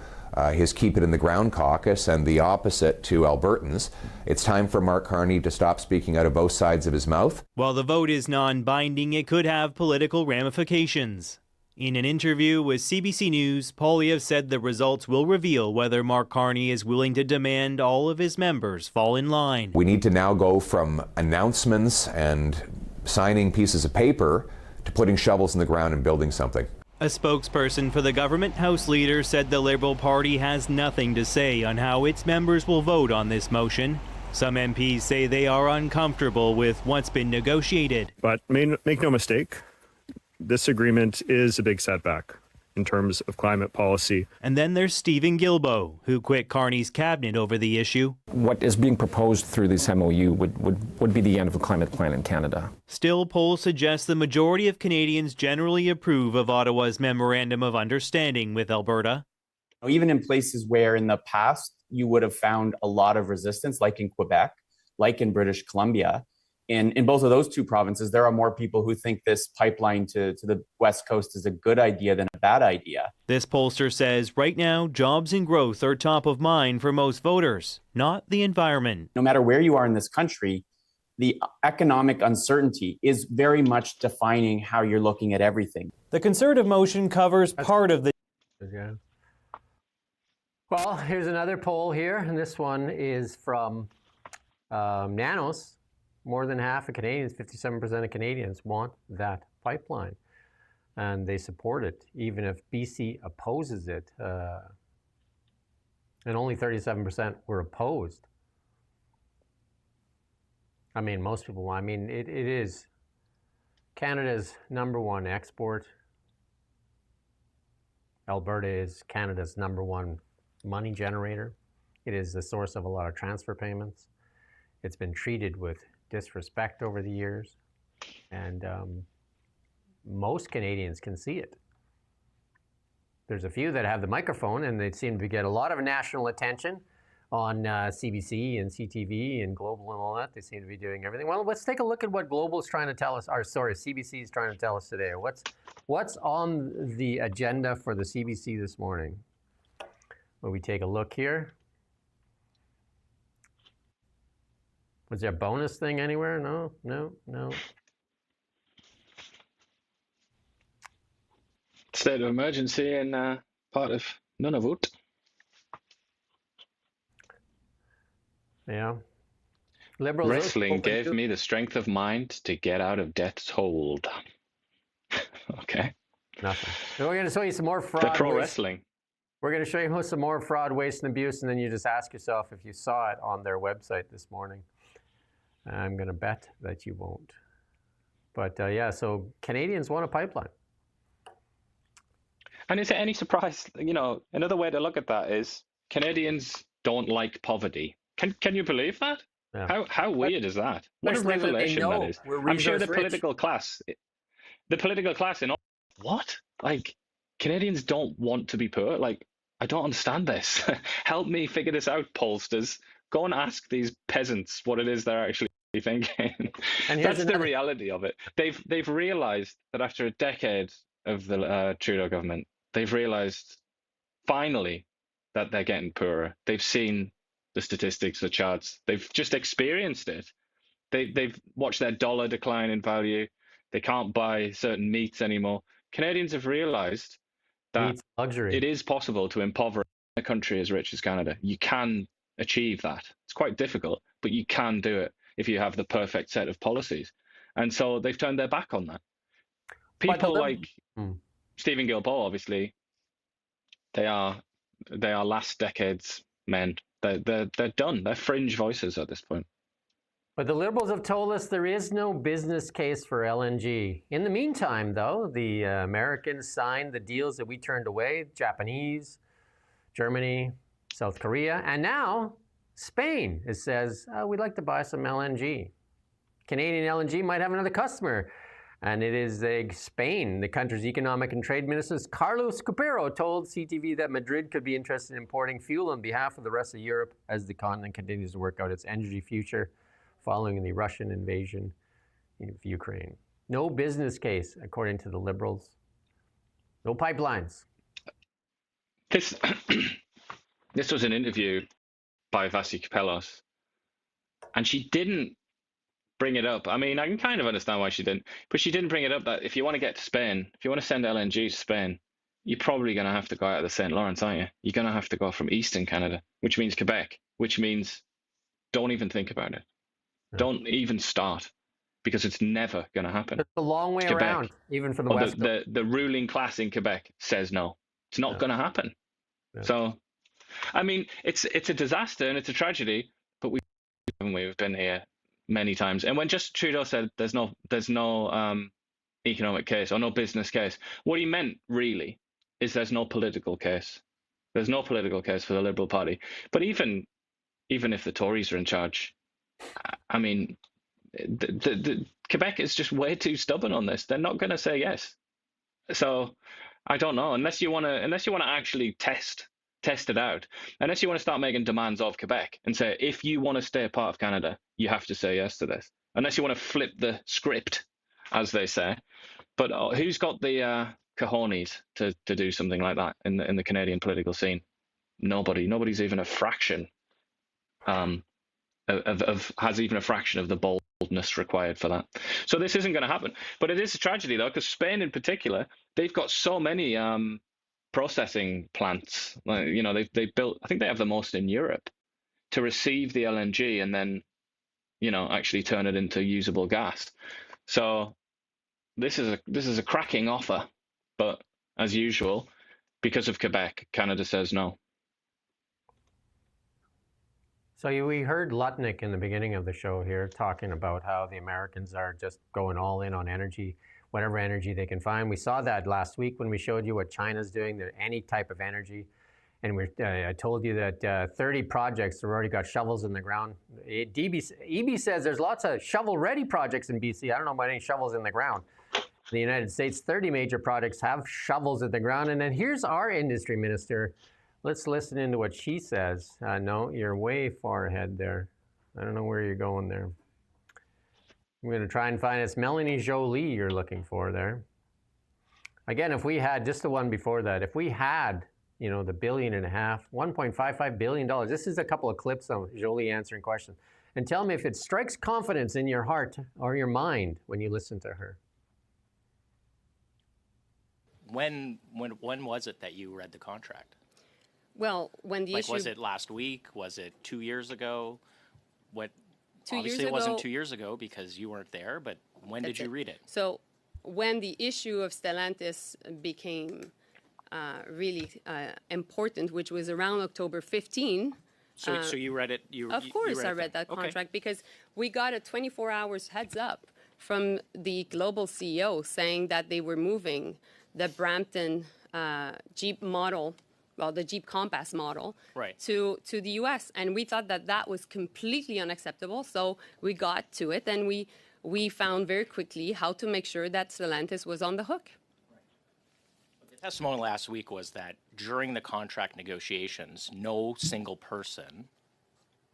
his Keep It in the Ground caucus and the opposite to Albertans. It's time for Mark Carney to stop speaking out of both sides of his mouth. While the vote is non-binding, it could have political ramifications. In an interview with CBC News, Poilievre said the results will reveal whether Mark Carney is willing to demand all of his members fall in line. We need to now go from announcements and signing pieces of paper to putting shovels in the ground and building something. A spokesperson for the government House leader said the Liberal Party has nothing to say on how its members will vote on this motion. Some MPs say they are uncomfortable with what's been negotiated. But make no mistake, this agreement is a big setback. in terms of climate policy. And then there's Stephen Guilbeault, who quit Carney's cabinet over the issue. What is being proposed through this MOU would be the end of the climate plan in Canada. Still, polls suggest the majority of Canadians generally approve of Ottawa's Memorandum of Understanding with Alberta. Even in places where in the past you would have found a lot of resistance, like in Quebec, like in British Columbia, in both of those two provinces, there are more people who think this pipeline to the West Coast is a good idea than a bad idea. This pollster says right now, jobs and growth are top of mind for most voters, not the environment. No matter where you are in this country, the economic uncertainty is very much defining how you're looking at everything. The Conservative motion covers part of the... Yeah. Well, here's another poll here, and this one is from Nanos. More than half of Canadians, 57% of Canadians, want that pipeline. And they support it, even if BC opposes it. And only 37% were opposed. I mean, most people, I mean, it is Canada's #1 export. Alberta is Canada's #1 money generator. It is the source of a lot of transfer payments. It's been treated with disrespect over the years, and most Canadians can see it. There's a few that have the microphone, and they seem to get a lot of national attention on CBC and CTV and Global and all that. They seem to be doing everything. Well, let's take a look at what Global is trying to tell us, or sorry, CBC is trying to tell us today. What's on the agenda for the CBC this morning? Will we take a look here? Was there a bonus thing anywhere? No. State of emergency in part of Nunavut. Yeah. Liberals Wrestling gave me the strength of mind to get out of death's hold. Okay. Nothing. So we're going to show you some more fraud. The pro wrestling. We're going to show you some more fraud, waste, and abuse, and then you just ask yourself if you saw it on their website this morning. I'm going to bet that you won't. But yeah, so Canadians want a pipeline. And is it any surprise, you know, another way to look at that is Canadians don't like poverty. Can you believe that? Yeah. How weird is that? What a revelation that is. I'm sure the political class in all, what? Like, Canadians don't want to be poor? Like, I don't understand this. Help me figure this out, pollsters. Go and ask these peasants what it is they're actually thinking. And that's the reality of it. They've realized that after a decade of the Trudeau government, they've realized finally that they're getting poorer. They've seen the statistics, the charts. They've just experienced it. They've watched their dollar decline in value. They can't buy certain meats anymore. Canadians have realized that it is possible to impoverish a country as rich as Canada. You can achieve that. It's quite difficult, but you can do it if you have the perfect set of policies. And so they've turned their back on that. People like Stephen Guilbeault, obviously, they are last decade's men. They're done. They're fringe voices at this point. But the Liberals have told us there is no business case for LNG. In the meantime, though, the Americans signed the deals that we turned away, Japanese, Germany, South Korea, and now Spain. It says, we'd like to buy some LNG. Canadian LNG might have another customer. And it is Spain, the country's economic and trade minister, Carlos Cupero, told CTV that Madrid could be interested in importing fuel on behalf of the rest of Europe as the continent continues to work out its energy future following the Russian invasion of Ukraine. No business case, according to the Liberals. No pipelines. This was an interview by Vasi Kapelos, and she didn't bring it up. I mean, I can kind of understand why she didn't, but she didn't bring it up that if you want to get to Spain, if you want to send LNG to Spain, you're probably going to have to go out of the St. Lawrence, aren't you? You're going to have to go from Eastern Canada, which means Quebec, which means don't even think about it. Yeah. Don't even start, because it's never going to happen. It's a long way around, even for the West. The ruling class in Quebec says no. It's not going to happen. Yeah. So, I mean, it's a disaster and it's a tragedy, but we've been here many times. And when Justin Trudeau said there's no economic case or no business case, what he meant really is there's no political case. There's no political case for the Liberal Party. But even if the Tories are in charge, I mean, Quebec is just way too stubborn on this. They're not going to say yes. So I don't know, unless you want to actually test it out, unless you want to start making demands of Quebec and say, if you want to stay a part of Canada, you have to say yes to this. Unless you want to flip the script, as they say. But who's got the cojones to do something like that in the Canadian political scene? Nobody. Nobody's even a fraction has even a fraction of the boldness required for that. So this isn't going to happen. But it is a tragedy, though, because Spain in particular, they've got so many processing plants. You know, they built, I think they have the most in Europe, to receive the LNG and then, you know, actually turn it into usable gas. So this is a cracking offer, but as usual, because of Quebec, Canada says no. So we heard Lutnick in the beginning of the show here talking about how the Americans are just going all in on energy, whatever energy they can find. We saw that last week when we showed you what China's doing, any type of energy. And I told you that 30 projects have already got shovels in the ground. EB says there's lots of shovel-ready projects in BC. I don't know about any shovels in the ground. In the United States, 30 major projects have shovels in the ground. And then here's our industry minister. Let's listen into what she says. No, you're way far ahead there. I don't know where you're going there. I'm going to try and find it's Melanie Joly you're looking for there. Again, if we had just the one before that, if we had, you know, the $1.5 billion, $1.55 billion. This is a couple of clips of Joly answering questions. And tell me if it strikes confidence in your heart or your mind when you listen to her. When was it that you read the contract? Well, when the issue... was it last week? Was it 2 years ago? What? 2 years obviously, ago, it wasn't 2 years ago because you weren't there, but when did you read it? So when the issue of Stellantis became really important, which was around October 15... So you read it? Of course I read that contract because we got a 24 hours heads up from the global CEO saying that they were moving the Brampton Jeep model, well, the Jeep Compass model, to the U.S. And we thought that that was completely unacceptable. So we got to it, and we found very quickly how to make sure that Stellantis was on the hook. The testimony last week was that during the contract negotiations, no single person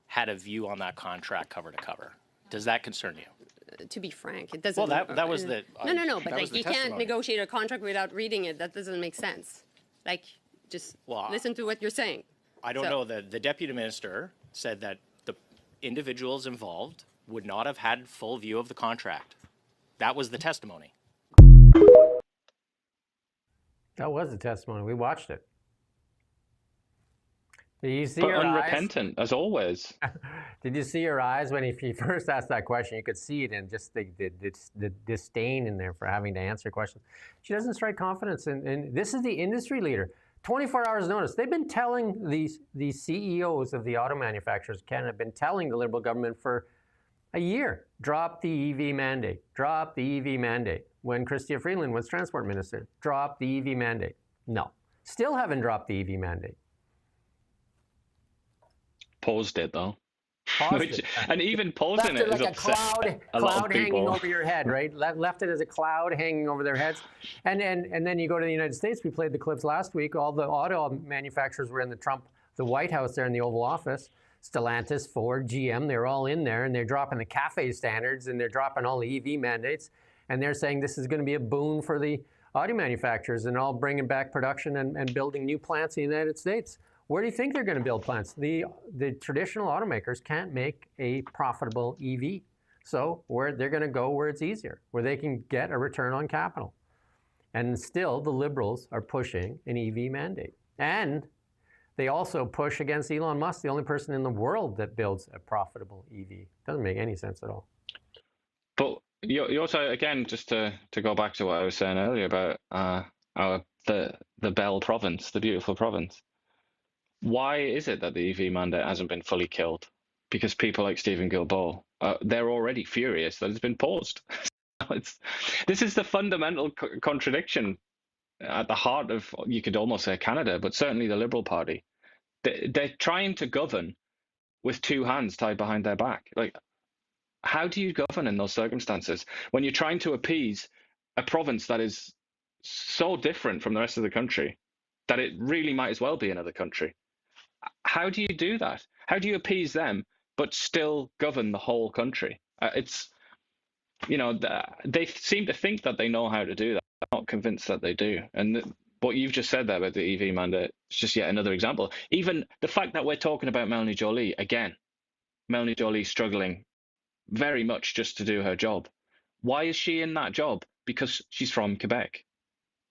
had a view on that contract cover to cover. Does that concern you? To be frank, it doesn't. Well, that was the... No, but like, you can't negotiate a contract without reading it. That doesn't make sense. Like, just listen to what you're saying. I don't know. The deputy minister said that the individuals involved would not have had full view of the contract. That was the testimony. That was the testimony. We watched it. Did you see but her unrepentant, eyes? As always. Did you see her eyes when he first asked that question? You could see it in just the disdain in there for having to answer questions. She doesn't strike confidence. And this is the industry leader. 24 hours notice. They've been telling the CEOs of the auto manufacturers, Canada, have been telling the Liberal government for a year, drop the EV mandate, drop the EV mandate. When Chrystia Freeland was transport minister, drop the EV mandate. No, still haven't dropped the EV mandate. Paused it though. Paused it. And even pausing it like is a cloud hanging over your head, right? Left it as a cloud hanging over their heads. And then you go to the United States. We played the clips last week. All the auto manufacturers were in the White House there in the Oval Office. Stellantis, Ford, GM, they're all in there, and they're dropping the CAFE standards, and they're dropping all the EV mandates. And they're saying this is going to be a boon for the auto manufacturers and all bringing back production and building new plants in the United States. Where do you think they're going to build plants? The traditional automakers can't make a profitable EV. So they're going to go where it's easier, where they can get a return on capital. And still, the Liberals are pushing an EV mandate. And they also push against Elon Musk, the only person in the world that builds a profitable EV. Doesn't make any sense at all. But you also, again, just to go back to what I was saying earlier about the Bell province, the beautiful province. Why is it that the EV mandate hasn't been fully killed? Because people like Stephen Guilbeault, they're already furious that it's been paused. This is the fundamental contradiction at the heart of, you could almost say Canada, but certainly the Liberal Party. They're trying to govern with two hands tied behind their back. Like, how do you govern in those circumstances when you're trying to appease a province that is so different from the rest of the country that it really might as well be another country? How do you do that? How do you appease them but still govern the whole country? It's, you know, they seem to think that they know how to do that. I'm not convinced that they do. And what you've just said there about the EV mandate is just yet another example. Even the fact that we're talking about Melanie Joly again, Melanie Joly struggling very much just to do her job. Why is she in that job? Because she's from Quebec.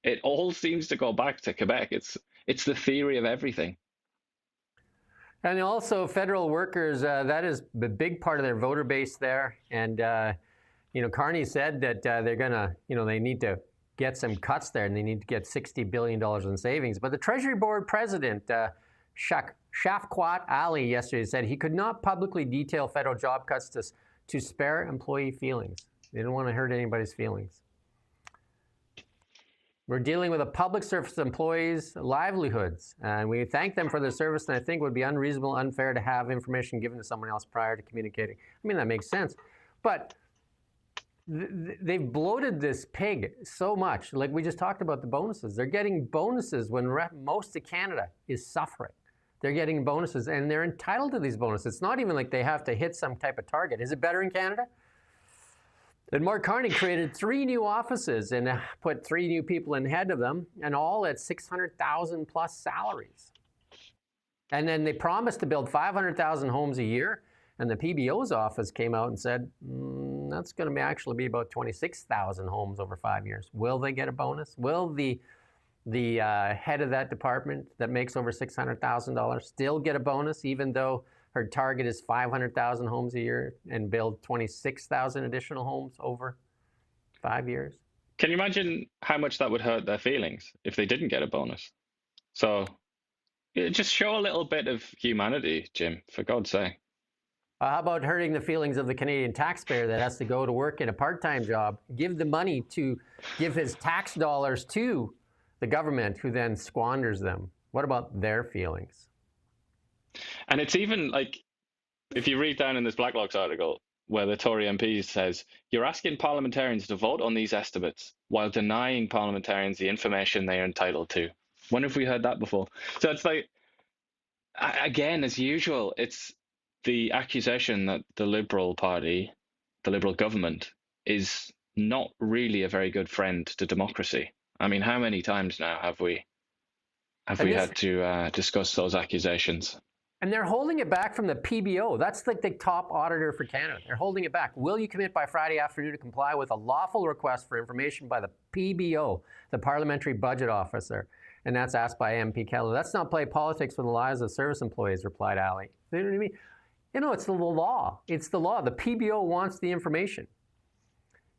It all seems to go back to Quebec. It's the theory of everything. And also federal workers, that is the big part of their voter base there. And, you know, Carney said that they're going to, you know, they need to get some cuts there and they need to get $60 billion in savings. But the Treasury Board president, Shafqat Ali, yesterday said he could not publicly detail federal job cuts to spare employee feelings. They didn't want to hurt anybody's feelings. We're dealing with a public service employees' livelihoods, and we thank them for their service, and I think it would be unreasonable, unfair to have information given to someone else prior to communicating. I mean, that makes sense. But they've bloated this pig so much. Like we just talked about the bonuses. They're getting bonuses when most of Canada is suffering. They're getting bonuses, and they're entitled to these bonuses. It's not even like they have to hit some type of target. Is it better in Canada? And Mark Carney created 3 new offices and put 3 new people in head of them, and all at $600,000 plus salaries. And then they promised to build 500,000 homes a year, and the PBO's office came out and said, that's going to actually be about 26,000 homes over 5 years. Will they get a bonus? Will the head of that department that makes over $600,000 still get a bonus, even though her target is 500,000 homes a year and build 26,000 additional homes over 5 years? Can you imagine how much that would hurt their feelings if they didn't get a bonus? So just show a little bit of humanity, Jim, for God's sake. How about hurting the feelings of the Canadian taxpayer that has to go to work in a part-time job, give the money to give his tax dollars to the government, who then squanders them? What about their feelings? And it's even like, if you read down in this Blacklock's article, where the Tory MP says, you're asking parliamentarians to vote on these estimates while denying parliamentarians the information they are entitled to. When have we heard that before? So it's like, again, as usual, it's the accusation that the Liberal Party, the Liberal government, is not really a very good friend to democracy. I mean, how many times now have we had to discuss those accusations? And they're holding it back from the PBO. That's like the top auditor for Canada. They're holding it back. Will you commit by Friday afternoon to comply with a lawful request for information by the PBO, the Parliamentary Budget Officer? And that's asked by MP Keller. Let's not play politics with the lives of service employees, replied Ali. You know what I mean? You know, it's the law. It's the law. The PBO wants the information.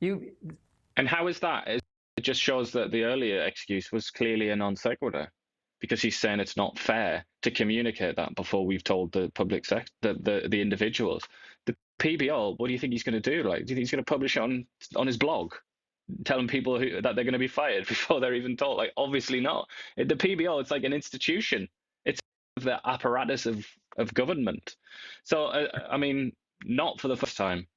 And how is that? It just shows that the earlier excuse was clearly a non sequitur, because he's saying it's not fair to communicate that before we've told the public sector, the individuals. The PBO, what do you think he's going to do? Like, do you think he's going to publish it on his blog, telling people that they're going to be fired before they're even told? Like, obviously not. The PBO, it's like an institution. It's the apparatus of government. So, I mean, not for the first time.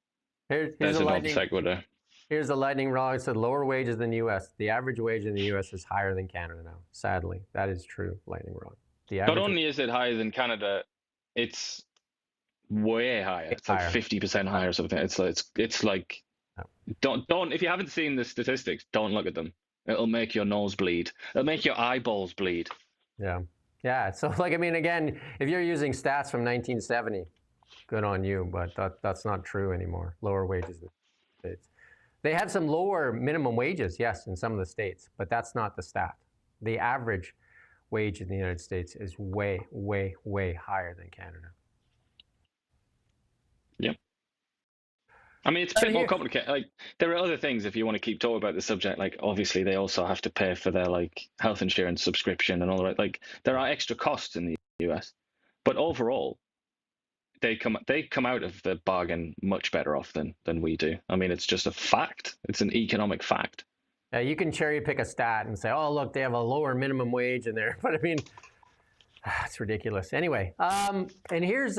Here's There's a a non lightning, sequitur. Here's a lightning rod. It said lower wages than the U.S. The average wage in the U.S. is higher than Canada now. Sadly, that is true, lightning rod. Not only is it higher than Canada, it's way higher. It's like 50% higher or something. It's like, don't if you haven't seen the statistics, don't look at them. It'll make your nose bleed. It'll make your eyeballs bleed. Yeah. So, like, I mean, again, if you're using stats from 1970, good on you, but that's not true anymore. Lower wages in the States. They have some lower minimum wages, yes, in some of the states, but that's not the stat. The average wage in the United States is way, way, way higher than Canada. Yep. I mean, it's a bit more complicated. Like, there are other things if you want to keep talking about the subject. Like, obviously, they also have to pay for their like health insurance subscription and all that. Like, there are extra costs in the US, but overall, they come out of the bargain much better off than we do. I mean, it's just a fact. It's an economic fact. You can cherry pick a stat and say, oh, look, they have a lower minimum wage in there. But I mean, it's ridiculous. Anyway, and here's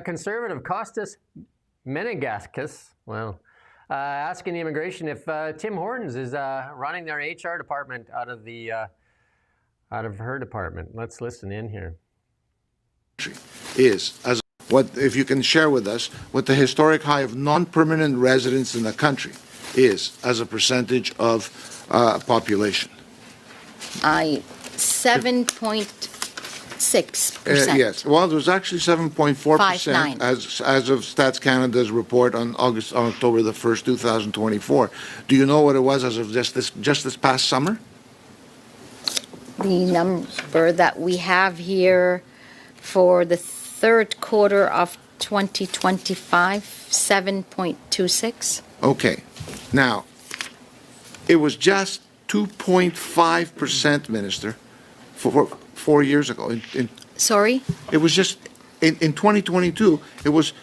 conservative Kostas Menegaskis, asking the immigration if Tim Hortons is running their HR department out of her department. Let's listen in here. If you can share with us what the historic high of non-permanent residents in the country is as a percentage of population? 7.6%. Yes. Well, it was actually 7.4% as of Stats Canada's report on October the 1st, 2024. Do you know what it was as of just this past summer? The number that we have here for the third quarter of 2025, 7.26. Okay. Now, it was just 2.5%, Minister, for 4 years ago. Sorry? It was just, in 2022, it was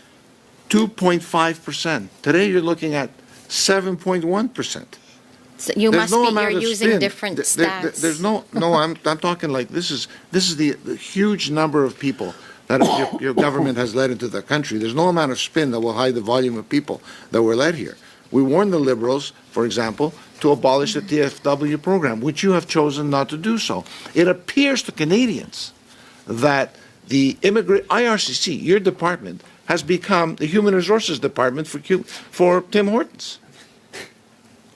2.5%. Today, you're looking at 7.1%. So you're using different stats. There's no, I'm talking like this is the huge number of people that your government has led into the country. There's no amount of spin that will hide the volume of people that were led here. We warned the Liberals, for example, to abolish the TFW program, which you have chosen not to do so. It appears to Canadians that the IRCC, your department, has become the Human Resources Department for Tim Hortons.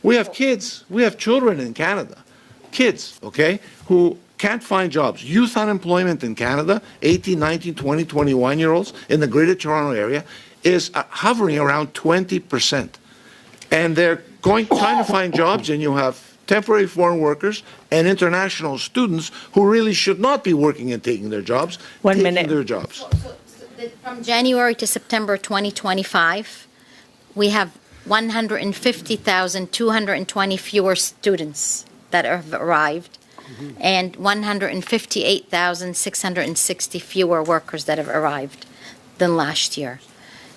We have kids, we have children in Canada, kids, okay, who can't find jobs. Youth unemployment in Canada, 18, 19, 20, 21-year-olds in the Greater Toronto Area is hovering around 20%. And they're trying to find jobs, and you have temporary foreign workers and international students who really should not be working and taking their jobs, their jobs. From January to September 2025, we have 150,220 fewer students that have arrived, and 158,660 fewer workers that have arrived than last year.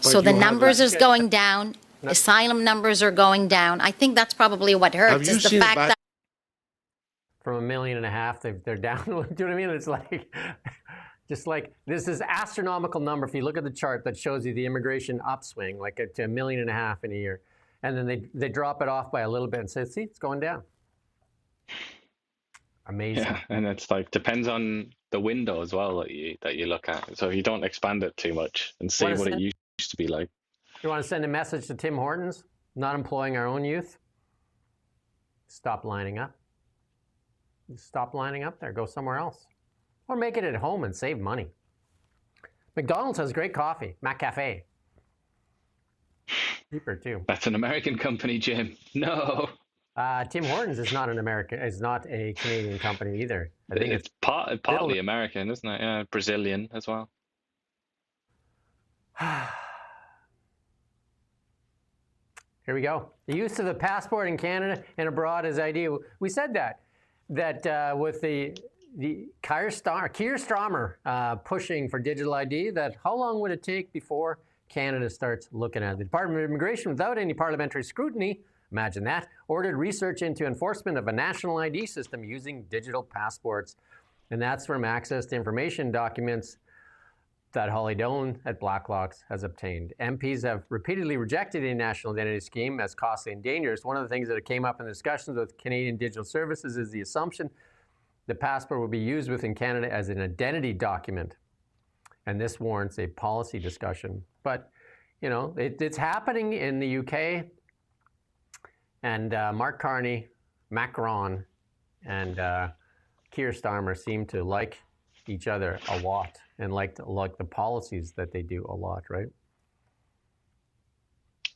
So the numbers is going down. Asylum numbers are going down. I think that's probably what hurts, is the fact that from 1.5 million, they're down. Do you know what I mean? It's like, just like, this is astronomical number. If you look at the chart that shows you the immigration upswing, like to 1.5 million in a year, and then they drop it off by a little bit and say, see, it's going down. Amazing. Yeah, and it's like, depends on the window as well that you look at. So if you don't expand it too much and see what it used to be like. You want to send a message to Tim Hortons, not employing our own youth? Stop lining up. Stop lining up there. Go somewhere else. Or make it at home and save money. McDonald's has great coffee. McCafe. Cheaper too. That's an American company, Jim. No. Tim Hortons is not a Canadian company either. I think it's partly American, isn't it? Yeah, Brazilian as well. Here we go. The use of the passport in Canada and abroad is ideal. We said that with the Keir Starmer pushing for digital ID, that how long would it take before Canada starts looking at it? The Department of Immigration, without any parliamentary scrutiny, imagine that, ordered research into enforcement of a national ID system using digital passports. And that's from access to information documents that Holly Doan at Blacklock's has obtained. MPs have repeatedly rejected a national identity scheme as costly and dangerous. One of the things that came up in the discussions with Canadian Digital Services is the assumption the passport will be used within Canada as an identity document. And this warrants a policy discussion. But, you know, it's happening in the UK. And Mark Carney, Macron, and Keir Starmer seem to like each other a lot and like the policies that they do a lot, right?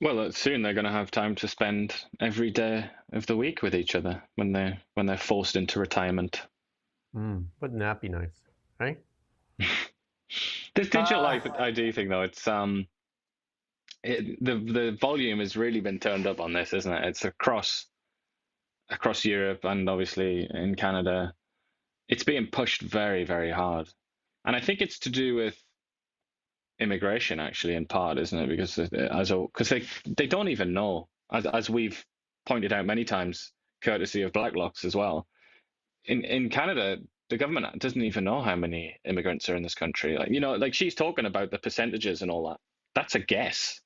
Well, soon they're going to have time to spend every day of the week with each other when they're forced into retirement. Wouldn't that be nice, right? This digital ID thing, though, it's the volume has really been turned up on this, isn't it? It's across Europe and obviously in Canada. It's being pushed very, very hard. And I think it's to do with immigration, actually, in part, isn't it? Because they don't even know, as we've pointed out many times, courtesy of Blacklocks as well. In Canada, the government doesn't even know how many immigrants are in this country. Like, you know, like she's talking about the percentages and all that. That's a guess.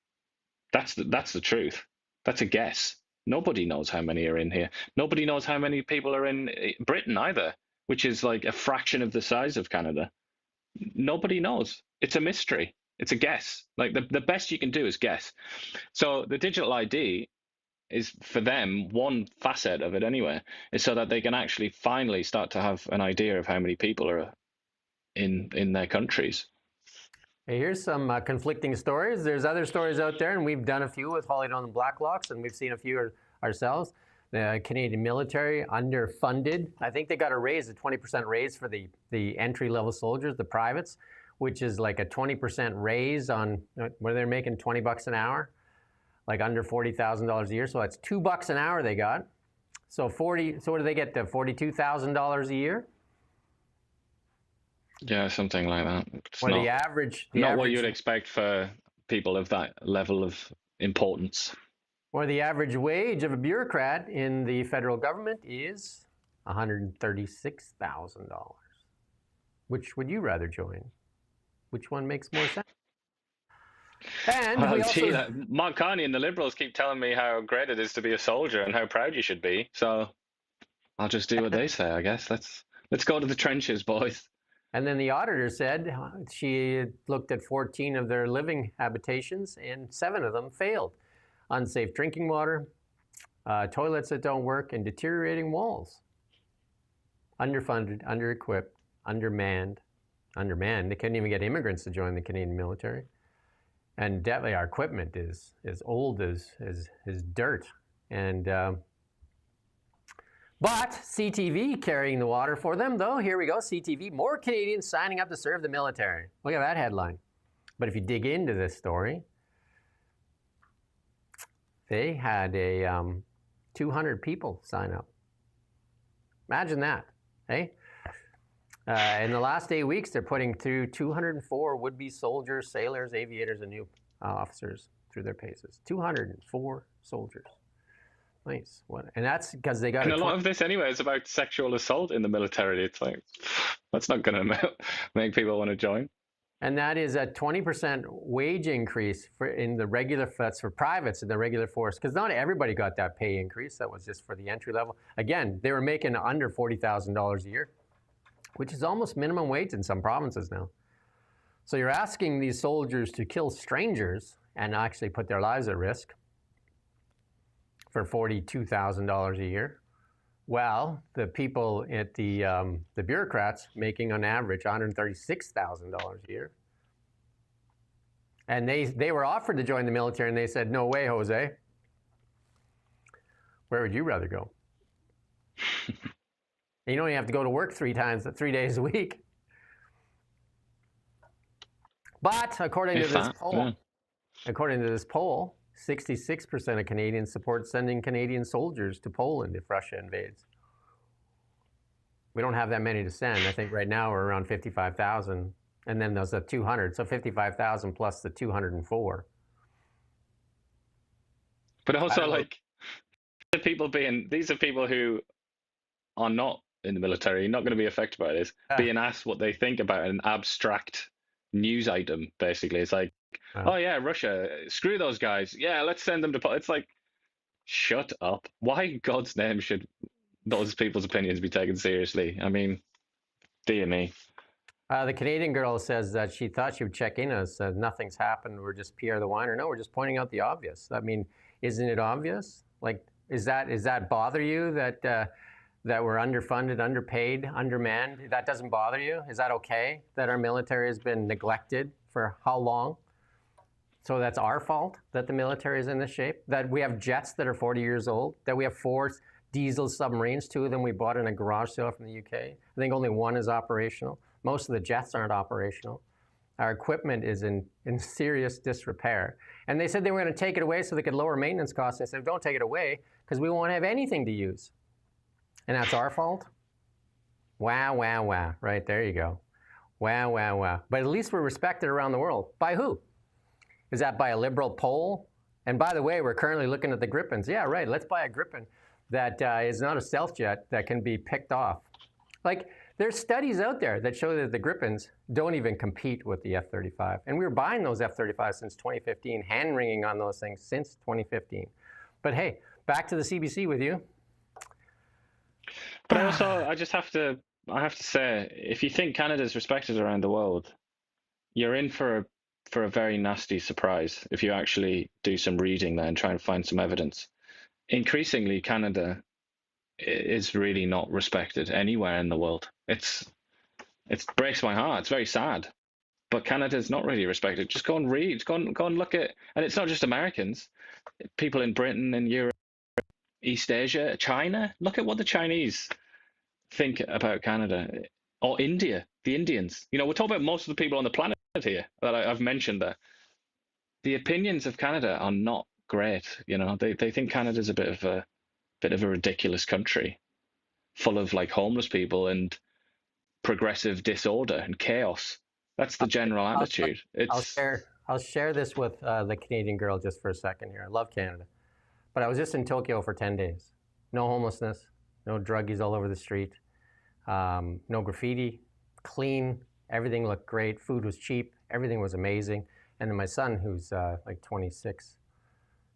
That's the truth. That's a guess. Nobody knows how many are in here. Nobody knows how many people are in Britain either, which is like a fraction of the size of Canada. Nobody knows. It's a mystery. It's a guess. Like the best you can do is guess. So the digital ID is, for them, one facet of it anyway, is so that they can actually finally start to have an idea of how many people are in their countries. Hey, here's some conflicting stories. There's other stories out there, and we've done a few with Holly Down and Blacklocks, and we've seen a few ourselves. The Canadian military underfunded. I think they got a raise, a 20% raise for the entry-level soldiers, the privates, which is like a 20% raise on where they're making $20 an hour, like under $40,000 a year. So that's $2 an hour they got. So what do they get? $42,000 a year? Yeah, something like that. It's Or not, the average. Not what you'd expect for people of that level of importance. Or the average wage of a bureaucrat in the federal government is $136,000. Which would you rather join? Which one makes more sense? And Well, we also... Mark Carney and the Liberals keep telling me how great it is to be a soldier and how proud you should be. So I'll just do what they say, I guess. Let's go to the trenches, boys. And then the auditor said she looked at 14 of their living habitations, and 7 of them failed. Unsafe drinking water, toilets that don't work, and deteriorating walls. Underfunded, under-equipped, undermanned. They couldn't even get immigrants to join the Canadian military. And definitely our equipment is as old as dirt. And but CTV carrying the water for them, though. Here we go, CTV. More Canadians signing up to serve the military. Look at that headline. But if you dig into this story, they had 200 people sign up. Imagine that, eh? In the last 8 weeks, they're putting through 204 would-be soldiers, sailors, aviators, and new officers through their paces. 204 soldiers. Nice. And that's because they got. And a lot of this, anyway, is about sexual assault in the military. It's like, that's not going to make people want to join. And that is a 20% wage increase in the regular, that's for privates in the regular force, because not everybody got that pay increase. That was just for the entry level. Again, they were making under $40,000 a year, which is almost minimum wage in some provinces now. So you're asking these soldiers to kill strangers and actually put their lives at risk for $42,000 a year. Well, the people at the bureaucrats making on average $136,000 a year. And they were offered to join the military, and they said, no way, Jose. Where would you rather go? You don't even have to go to work 3 days a week. But according to this poll, 66% of Canadians support sending Canadian soldiers to Poland if Russia invades. We don't have that many to send. I think right now we're around 55,000, and then there's the 200, so 55,000 plus the 204. But also, like, these are people who are not in the military, not going to be affected by this, being asked what they think about an abstract news item, basically. It's like, oh yeah, Russia, screw those guys. Yeah, let's send them to... It's like, shut up. Why in God's name should those people's opinions be taken seriously? I mean, dear me. The Canadian girl says that she thought she would check in us, nothing's happened, we're just Pierre the Whiner. No, we're just pointing out the obvious. I mean, isn't it obvious? Like, is that bother you that we're underfunded, underpaid, undermanned? That doesn't bother you? Is that okay that our military has been neglected for how long? So that's our fault that the military is in this shape? That we have jets that are 40 years old? That we have 4 diesel submarines, 2 of them we bought in a garage sale from the UK? I think only 1 is operational. Most of the jets aren't operational. Our equipment is in serious disrepair. And they said they were going to take it away so they could lower maintenance costs. I said, don't take it away because we won't have anything to use. And that's our fault? Wow, wow, wow. Right, there you go. Wow, wow, wow. But at least we're respected around the world. By who? Is that by a Liberal poll? And by the way, we're currently looking at the Gripens. Yeah, right, let's buy a Gripen. that is not a stealth jet that can be picked off. Like, there's studies out there that show that the Gripens don't even compete with the F-35. And we were buying those F-35 since 2015, hand-wringing on those things since 2015. But hey, back to the CBC with you. But I just have to say, if you think Canada's respected around the world, you're in for a very nasty surprise if you actually do some reading there and try and find some evidence. Increasingly, Canada is really not respected anywhere in the world. It breaks my heart. It's very sad. But Canada's not really respected. Just go and read. Go and look at, and it's not just Americans. People in Britain and Europe, East Asia, China. Look at what the Chinese think about Canada, or India, the Indians. You know, we're talking about most of the people on the planet here that I've mentioned there. The opinions of Canada are not great. You know, they think Canada's a bit of a ridiculous country, full of like homeless people and progressive disorder and chaos. That's the general attitude. I'll share this with the Canadian girl just for a second here. I love Canada, but I was just in Tokyo for 10 days. No homelessness, no druggies all over the street, no graffiti, clean. Everything looked great. Food was cheap. Everything was amazing. And then my son, who's like 26,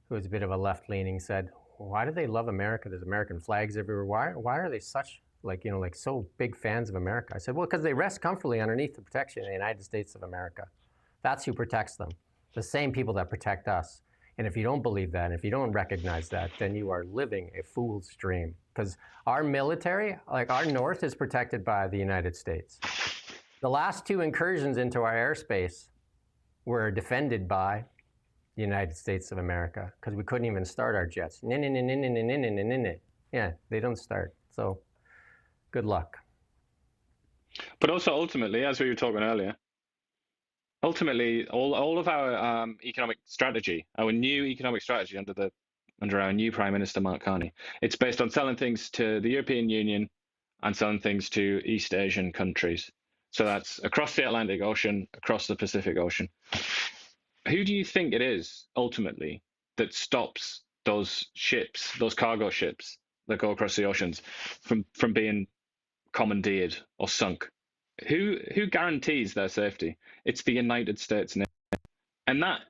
who is a bit of a left-leaning, said, "Why do they love America? There's American flags everywhere. Why are they such so big fans of America?" I said, "Well, because they rest comfortably underneath the protection of the United States of America. That's who protects them. The same people that protect us. And if you don't believe that, and if you don't recognize that, then you are living a fool's dream. Because our military, like our North, is protected by the United States. The last 2 incursions into our airspace were defended by the United States of America because we couldn't even start our jets. Yeah, they don't start. So good luck." But also ultimately, as we were talking earlier, ultimately all of our economic strategy, our new economic strategy under our new Prime Minister Mark Carney, it's based on selling things to the European Union and selling things to East Asian countries. So that's across the Atlantic Ocean, across the Pacific Ocean. Who do you think it is ultimately that stops those ships, those cargo ships that go across the oceans from being commandeered or sunk? Who guarantees their safety? It's the United States Navy. And that,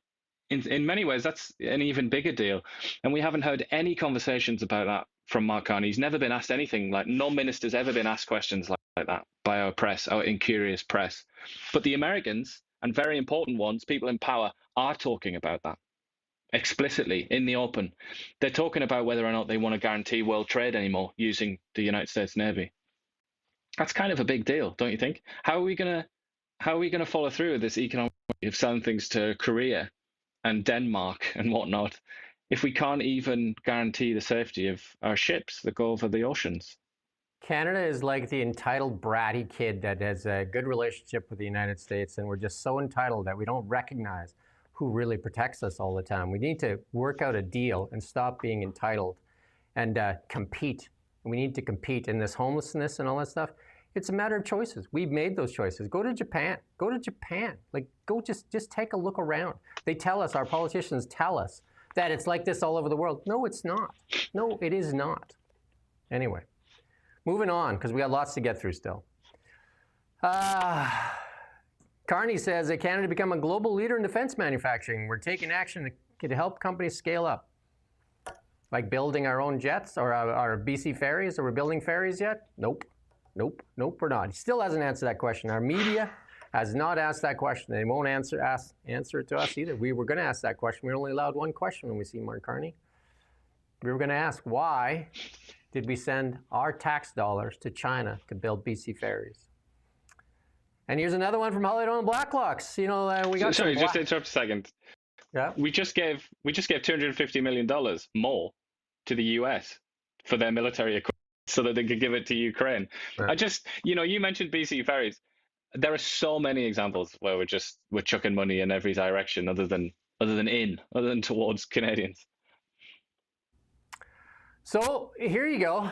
in many ways, that's an even bigger deal. And we haven't heard any conversations about that from Mark Carney. He's never been asked anything like, no minister's ever been asked questions like that by our press, our incurious press. But the Americans, and very important ones, people in power, are talking about that explicitly in the open. They're talking about whether or not they want to guarantee world trade anymore using the United States Navy. That's kind of a big deal, don't you think? How are we gonna follow through with this economic of selling things to Korea and Denmark and whatnot if we can't even guarantee the safety of our ships that go over the oceans? Canada is like the entitled bratty kid that has a good relationship with the United States, and we're just so entitled that we don't recognize who really protects us all the time. We need to work out a deal and stop being entitled and compete. We need to compete in this homelessness and all that stuff. It's a matter of choices. We've made those choices. Go to Japan. Go to Japan. Like, go just take a look around. They tell us, our politicians tell us that it's like this all over the world. No, it's not. No, it is not. Anyway, moving on, because we got lots to get through still. Carney says that Canada become a global leader in defense manufacturing. We're taking action to help companies scale up. Like building our own jets or our BC ferries. Are we building ferries yet? Nope. Nope, we're not. He still hasn't answered that question. Our media has not asked that question. They won't answer it to us either. We were going to ask that question. We were only allowed one question when we see Mark Carney. We were going to ask, why did we send our tax dollars to China to build BC ferries? And here's another one from Holiday Home Blacklocks. You know, we got. Sorry, just to interrupt a second. Yeah. We just gave $250 million more to the US for their military equipment, so that they could give it to Ukraine. Right. You mentioned BC ferries. There are so many examples where we're chucking money in every direction other than towards Canadians. So here you go.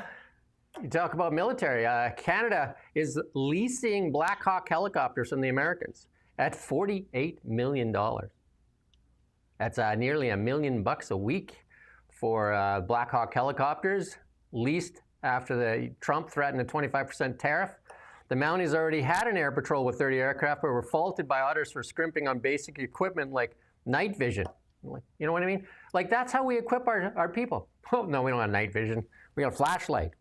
You talk about military. Canada is leasing Black Hawk helicopters from the Americans at $48 million. That's nearly $1 million a week for Black Hawk helicopters. leased after the Trump threatened a 25% tariff. The Mounties already had an air patrol with 30 aircraft, but were faulted by others for scrimping on basic equipment like night vision. You know what I mean? Like, that's how we equip our people. Oh, no, we don't have night vision. We got a flashlight.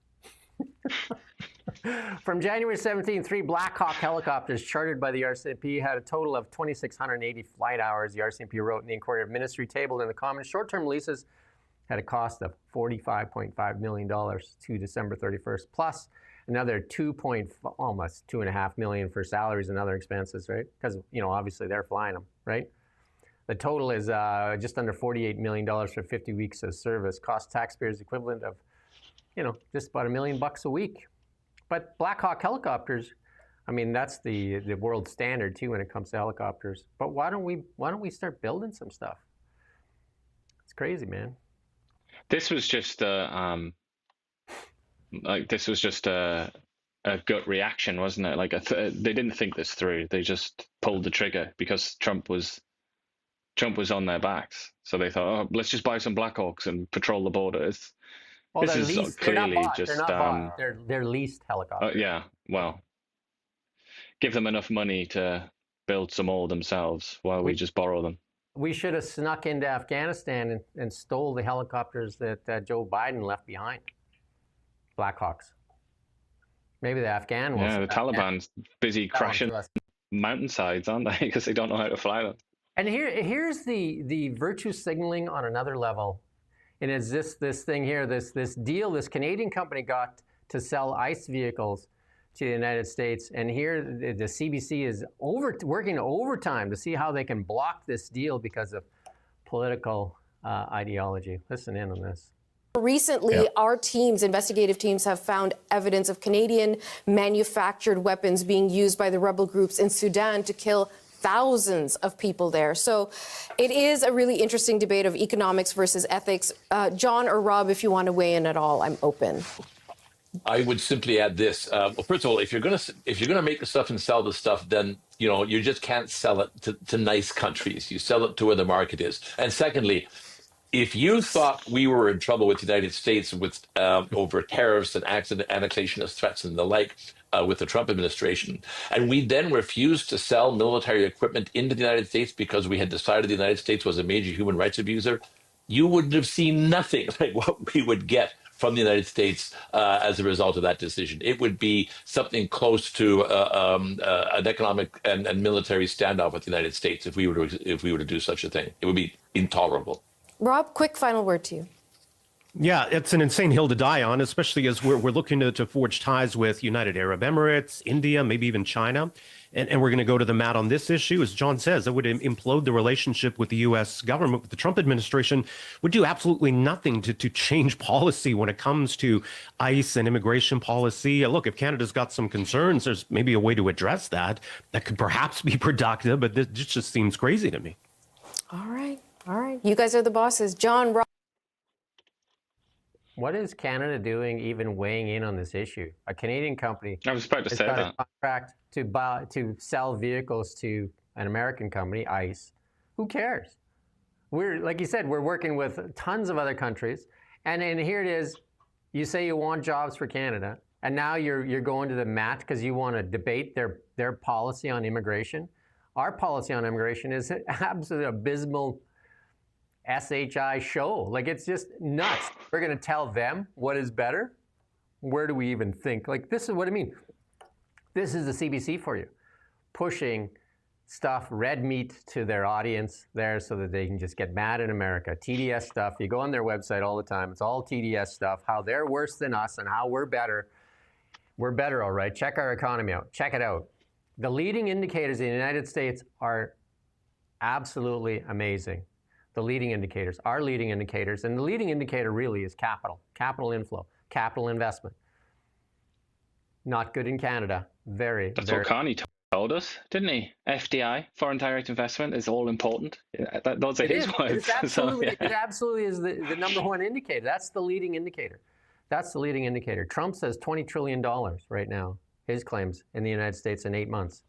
From January 17, 3 Black Hawk helicopters chartered by the RCMP had a total of 2,680 flight hours, the RCMP wrote in the Inquiry of Ministry tabled in the Commons. Short-term leases had a cost of $45.5 million to December 31st, plus another almost $2.5 million for salaries and other expenses, right? Because, you know, obviously they're flying them, right? The total is just under $48 million for 50 weeks of service, cost taxpayers equivalent of, you know, just about $1 million a week. But Black Hawk helicopters, I mean, that's the world standard too when it comes to helicopters. But why don't we start building some stuff? It's crazy, man. This was just a gut reaction, wasn't it? Like they didn't think this through. They just pulled the trigger because Trump was on their backs. So they thought, oh, let's just buy some Black Hawks and patrol the borders. Well, this is leased. clearly just they're not bought. They're leased helicopters. Yeah, well, give them enough money to build some more themselves while we just borrow them. We should have snuck into Afghanistan and stole the helicopters that Joe Biden left behind. Black Hawks. Maybe the Afghan ones. Yeah, the Taliban's busy crashing mountainsides, aren't they? Because they don't know how to fly them. And here's the virtue signaling on another level. And it's this thing here, this deal this Canadian company got to sell ICE vehicles to the United States. And here the CBC is working overtime to see how they can block this deal because of political ideology. Listen in on this. Recently, our investigative teams, have found evidence of Canadian manufactured weapons being used by the rebel groups in Sudan to kill thousands of people there. So it is a really interesting debate of economics versus ethics. John or Rob, if you want to weigh in at all, I'm open. I would simply add this. Well, first of all, if you're gonna make the stuff and sell the stuff, then you just can't sell it to nice countries. You sell it to where the market is. And secondly, if you thought we were in trouble with the United States with over tariffs and annexationist threats and the like with the Trump administration, and we then refused to sell military equipment into the United States because we had decided the United States was a major human rights abuser, you would have seen nothing like what we would get from the United States as a result of that decision. It would be something close to an economic and military standoff with the United States if we were to do such a thing. It would be intolerable. Rob, quick final word to you. Yeah, it's an insane hill to die on, especially as we're looking to forge ties with United Arab Emirates, India, maybe even China. And we're going to go to the mat on this issue. As John says, it would implode the relationship with the U.S. government, with the Trump administration, would do absolutely nothing to change policy when it comes to ICE and immigration policy. Look, if Canada's got some concerns, there's maybe a way to address that could perhaps be productive, but this just seems crazy to me. All right. You guys are the bosses. John, Rob. What is Canada doing even weighing in on this issue? A Canadian company I was about to say that. A contract to sell vehicles to an American company, ICE. Who cares? We're, like you said, we're working with tons of other countries. And here it is. You say you want jobs for Canada, and now you're going to the mat because you want to debate their policy on immigration. Our policy on immigration is an absolutely abysmal SHI show. Like, it's just nuts. We're going to tell them what is better? Where do we even think? Like, this is what I mean. This is the CBC for you. Pushing stuff, red meat to their audience there so that they can just get mad in America. TDS stuff. You go on their website all the time. It's all TDS stuff. How they're worse than us and how we're better. We're better, all right. Check our economy out. Check it out. The leading indicators in the United States are absolutely amazing. The leading indicators, our leading indicators, and the leading indicator really is capital inflow, capital investment. Not good in Canada. That's what Carney told us, didn't he? FDI, foreign direct investment, is all important. Those are his words. It absolutely is the number one indicator. That's the leading indicator. That's the leading indicator. Trump says $20 trillion right now, his claims in the United States in 8 months.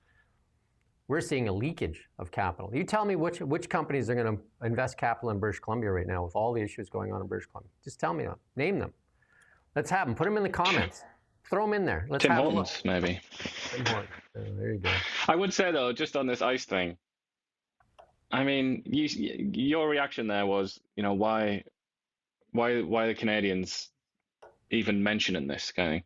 We're seeing a leakage of capital. You tell me which companies are going to invest capital in British Columbia right now with all the issues going on in British Columbia. Just tell me them. Name them. Let's have them. Put them in the comments. Throw them in there. Let's Tim have Hortons, maybe. Tim Hortons. Oh, there you go. I would say though, just on this ICE thing, I mean, your reaction there was, why the Canadians even mentioning this kind of thing?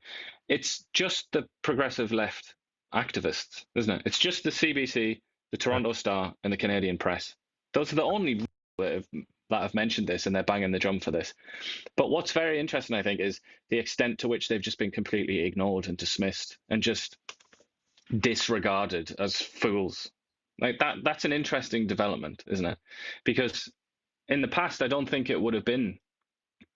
It's just the progressive left activists, isn't it? It's just the CBC, the Toronto Star, and the Canadian Press. Those are the only that have mentioned this, and they're banging the drum for this. But what's very interesting, I think, is the extent to which they've just been completely ignored and dismissed and just disregarded as fools. Like that's an interesting development, isn't it? Because in the past, I don't think it would have been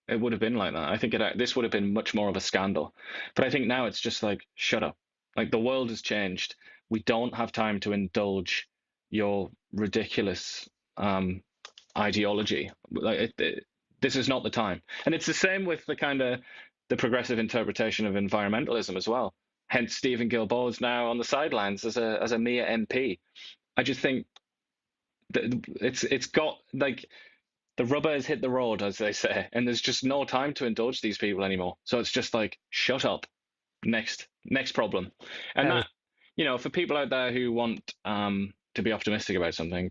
like that. I think this would have been much more of a scandal. But I think now it's just like, shut up. Like the world has changed. We don't have time to indulge your ridiculous ideology. Like this is not the time. And it's the same with the progressive interpretation of environmentalism as well. Hence, Stephen Guilbeault's now on the sidelines as a mere MP. I just think that it's got like the rubber has hit the road, as they say, and there's just no time to indulge these people anymore. So it's just like, shut up. Next problem. And that, for people out there who want to be optimistic about something,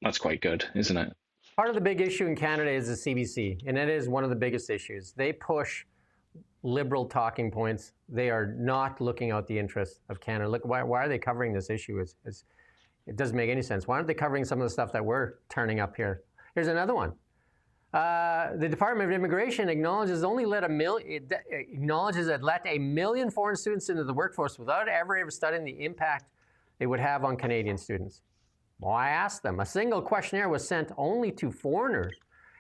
that's quite good, isn't it? Part of the big issue in Canada is the CBC, and it is one of the biggest issues. They push liberal talking points. They are not looking out the interests of Canada. Look, why are they covering this issue? It doesn't make any sense. Why aren't they covering some of the stuff that we're turning up here? Here's another one. The Department of Immigration acknowledges it let a million foreign students into the workforce without ever studying the impact it would have on Canadian students. Well, I asked them. A single questionnaire was sent only to foreigners,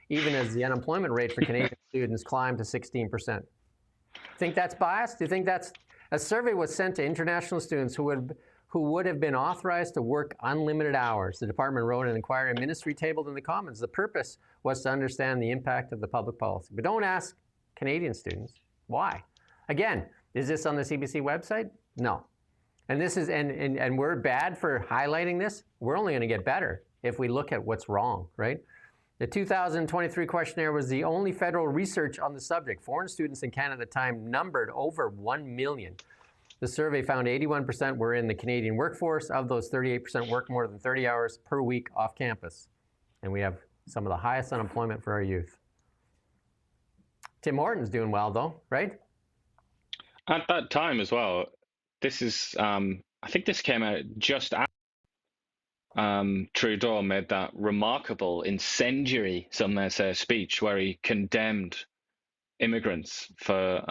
even as the unemployment rate for Canadian students climbed to 16%. Think that's biased? Do you think that's... A survey was sent to international students who would have been authorized to work unlimited hours. The department wrote an inquiry ministry tabled in the Commons. The purpose was to understand the impact of the public policy. But don't ask Canadian students. Why? Again, is this on the CBC website? No. And this is and we're bad for highlighting this. We're only going to get better if we look at what's wrong, right? The 2023 questionnaire was the only federal research on the subject. Foreign students in Canada at the time numbered over 1 million. The survey found 81% were in the Canadian workforce. Of those, 38% work more than 30 hours per week off campus. And we have some of the highest unemployment for our youth. Tim Hortons doing well, though, right? At that time as well, this is, I think this came out just after Trudeau made that remarkable, incendiary, some may say, speech where he condemned immigrants for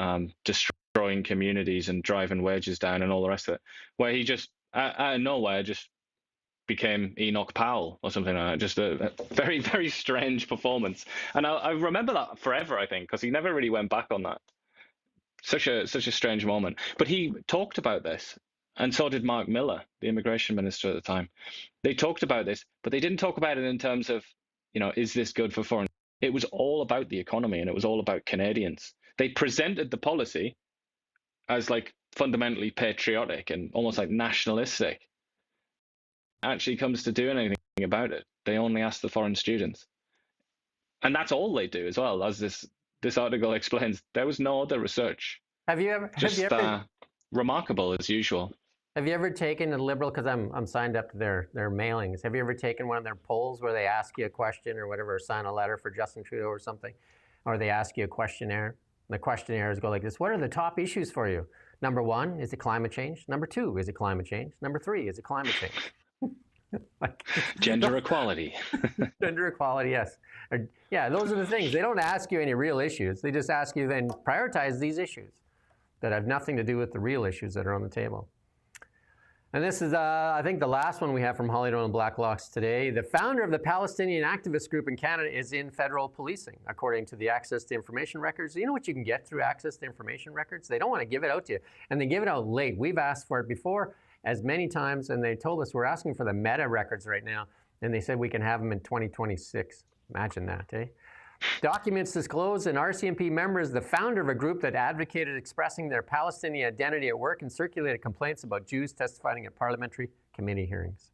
destroying communities and driving wages down and all the rest of it, where he just, out of nowhere, just became Enoch Powell or something like that. Just a very, very strange performance. And I remember that forever, I think, because he never really went back on that. Such a strange moment. But he talked about this, and so did Mark Miller, the immigration minister at the time. They talked about this, but they didn't talk about it in terms of, is this good for foreign? It was all about the economy, and it was all about Canadians. They presented the policy as like fundamentally patriotic and almost like nationalistic. Actually comes to doing anything about it. They only ask the foreign students. And that's all they do as well, as this article explains. There was no other research. Have you ever remarkable as usual. Have you ever taken a Liberal, because I'm signed up to their mailings, have you ever taken one of their polls where they ask you a question or whatever, or sign a letter for Justin Trudeau or something, or they ask you a questionnaire? The questionnaires go like this: what are the top issues for you? Number 1, is it climate change? Number 2, is it climate change? Number 3, is it climate change? Gender equality. Gender equality, yes. Yeah, those are the things. They don't ask you any real issues. They just ask you then prioritize these issues that have nothing to do with the real issues that are on the table. And this is, I think, the last one we have from Hollywood and Blacklocks today. The founder of the Palestinian activist group in Canada is in federal policing, according to the Access to Information Records. You know what you can get through Access to Information Records? They don't want to give it out to you, and they give it out late. We've asked for it before as many times, and they told us we're asking for the meta records right now, and they said we can have them in 2026. Imagine that, eh? Documents disclosed an RCMP member is the founder of a group that advocated expressing their Palestinian identity at work and circulated complaints about Jews testifying at parliamentary committee hearings.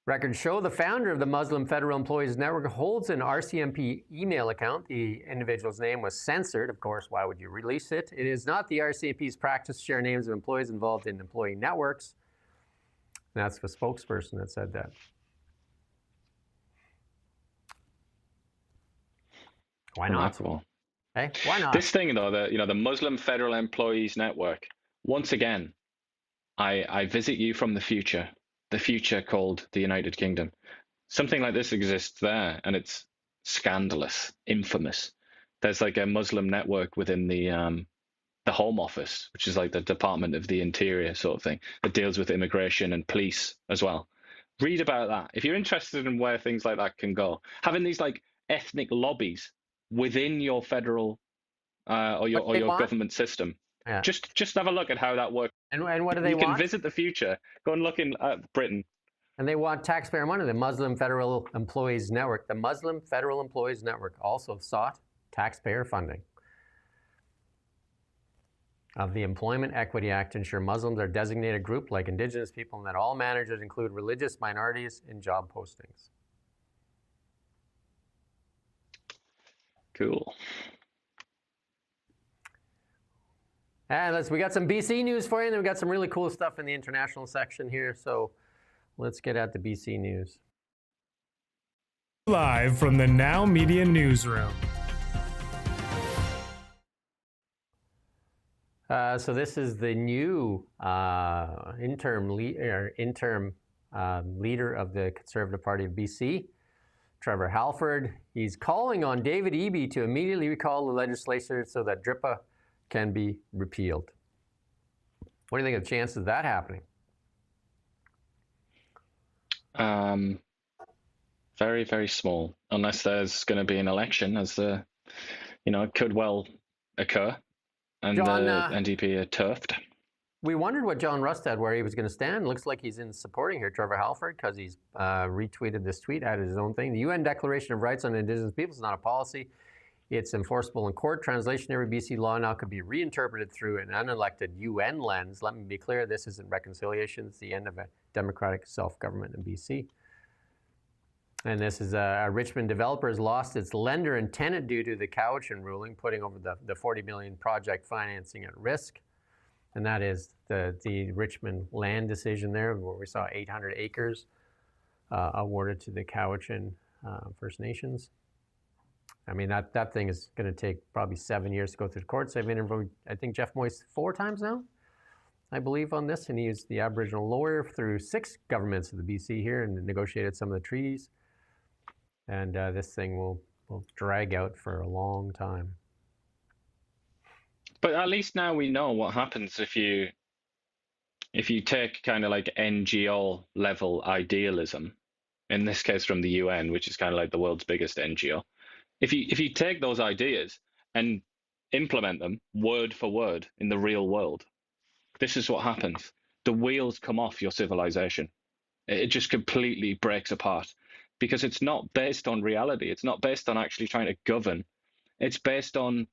Records show the founder of the Muslim Federal Employees Network holds an RCMP email account. The individual's name was censored. Of course, why would you release it? It is not the RCMP's practice to share names of employees involved in employee networks. And that's the spokesperson that said that. Why not? Remarkable. Hey, why not? This thing, though, the Muslim Federal Employees Network, once again, I visit you from the future called the United Kingdom. Something like this exists there, and it's scandalous, infamous. There's like a Muslim network within the Home Office, which is like the Department of the Interior sort of thing, that deals with immigration and police as well. Read about that. If you're interested in where things like that can go, having these like ethnic lobbies within your federal or your government system. Yeah. Just have a look at how that works. And what do they want? You can visit the future. Go and look at Britain. And they want taxpayer money. The Muslim Federal Employees Network. The Muslim Federal Employees Network also sought taxpayer funding of the Employment Equity Act to ensure Muslims are a designated group like Indigenous people and that all managers include religious minorities in job postings. Cool. And we got some BC news for you, and then we got some really cool stuff in the international section here. So let's get at the BC news. Live from the Now Media Newsroom. So this is the new interim leader of the Conservative Party of BC, Trevor Halford. He's calling on David Eby to immediately recall the legislature so that DRIPA can be repealed. What do you think of the chances of that happening? Very, very small, unless there's going to be an election, as it could well occur, and John, the NDP are turfed. We wondered what John Rust had, where he was going to stand. Looks like he's in supporting here, Trevor Halford, because he's retweeted this tweet, added his own thing. The UN Declaration of Rights on Indigenous Peoples is not a policy. It's enforceable in court. Translationary BC law now could be reinterpreted through an unelected UN lens. Let me be clear, this isn't reconciliation. It's the end of a democratic self-government in BC. And this is a Richmond developer has lost its lender and tenant due to the Cowichan ruling, putting over the $40 million project financing at risk. And that is the Richmond land decision there, where we saw 800 acres awarded to the Cowichan First Nations. I mean, that thing is going to take probably 7 years to go through the courts. I've interviewed, I think, Jeff Moyse 4 times now, I believe, on this. And he is the Aboriginal lawyer through 6 governments of the BC here and negotiated some of the treaties. And this thing will drag out for a long time. But at least now we know what happens if you take kind of like NGO level idealism, in this case from the UN, which is kind of like the world's biggest NGO. If you take those ideas and implement them word for word in the real world, this is what happens. The wheels come off your civilization. It just completely breaks apart because it's not based on reality. It's not based on actually trying to govern. It's based on,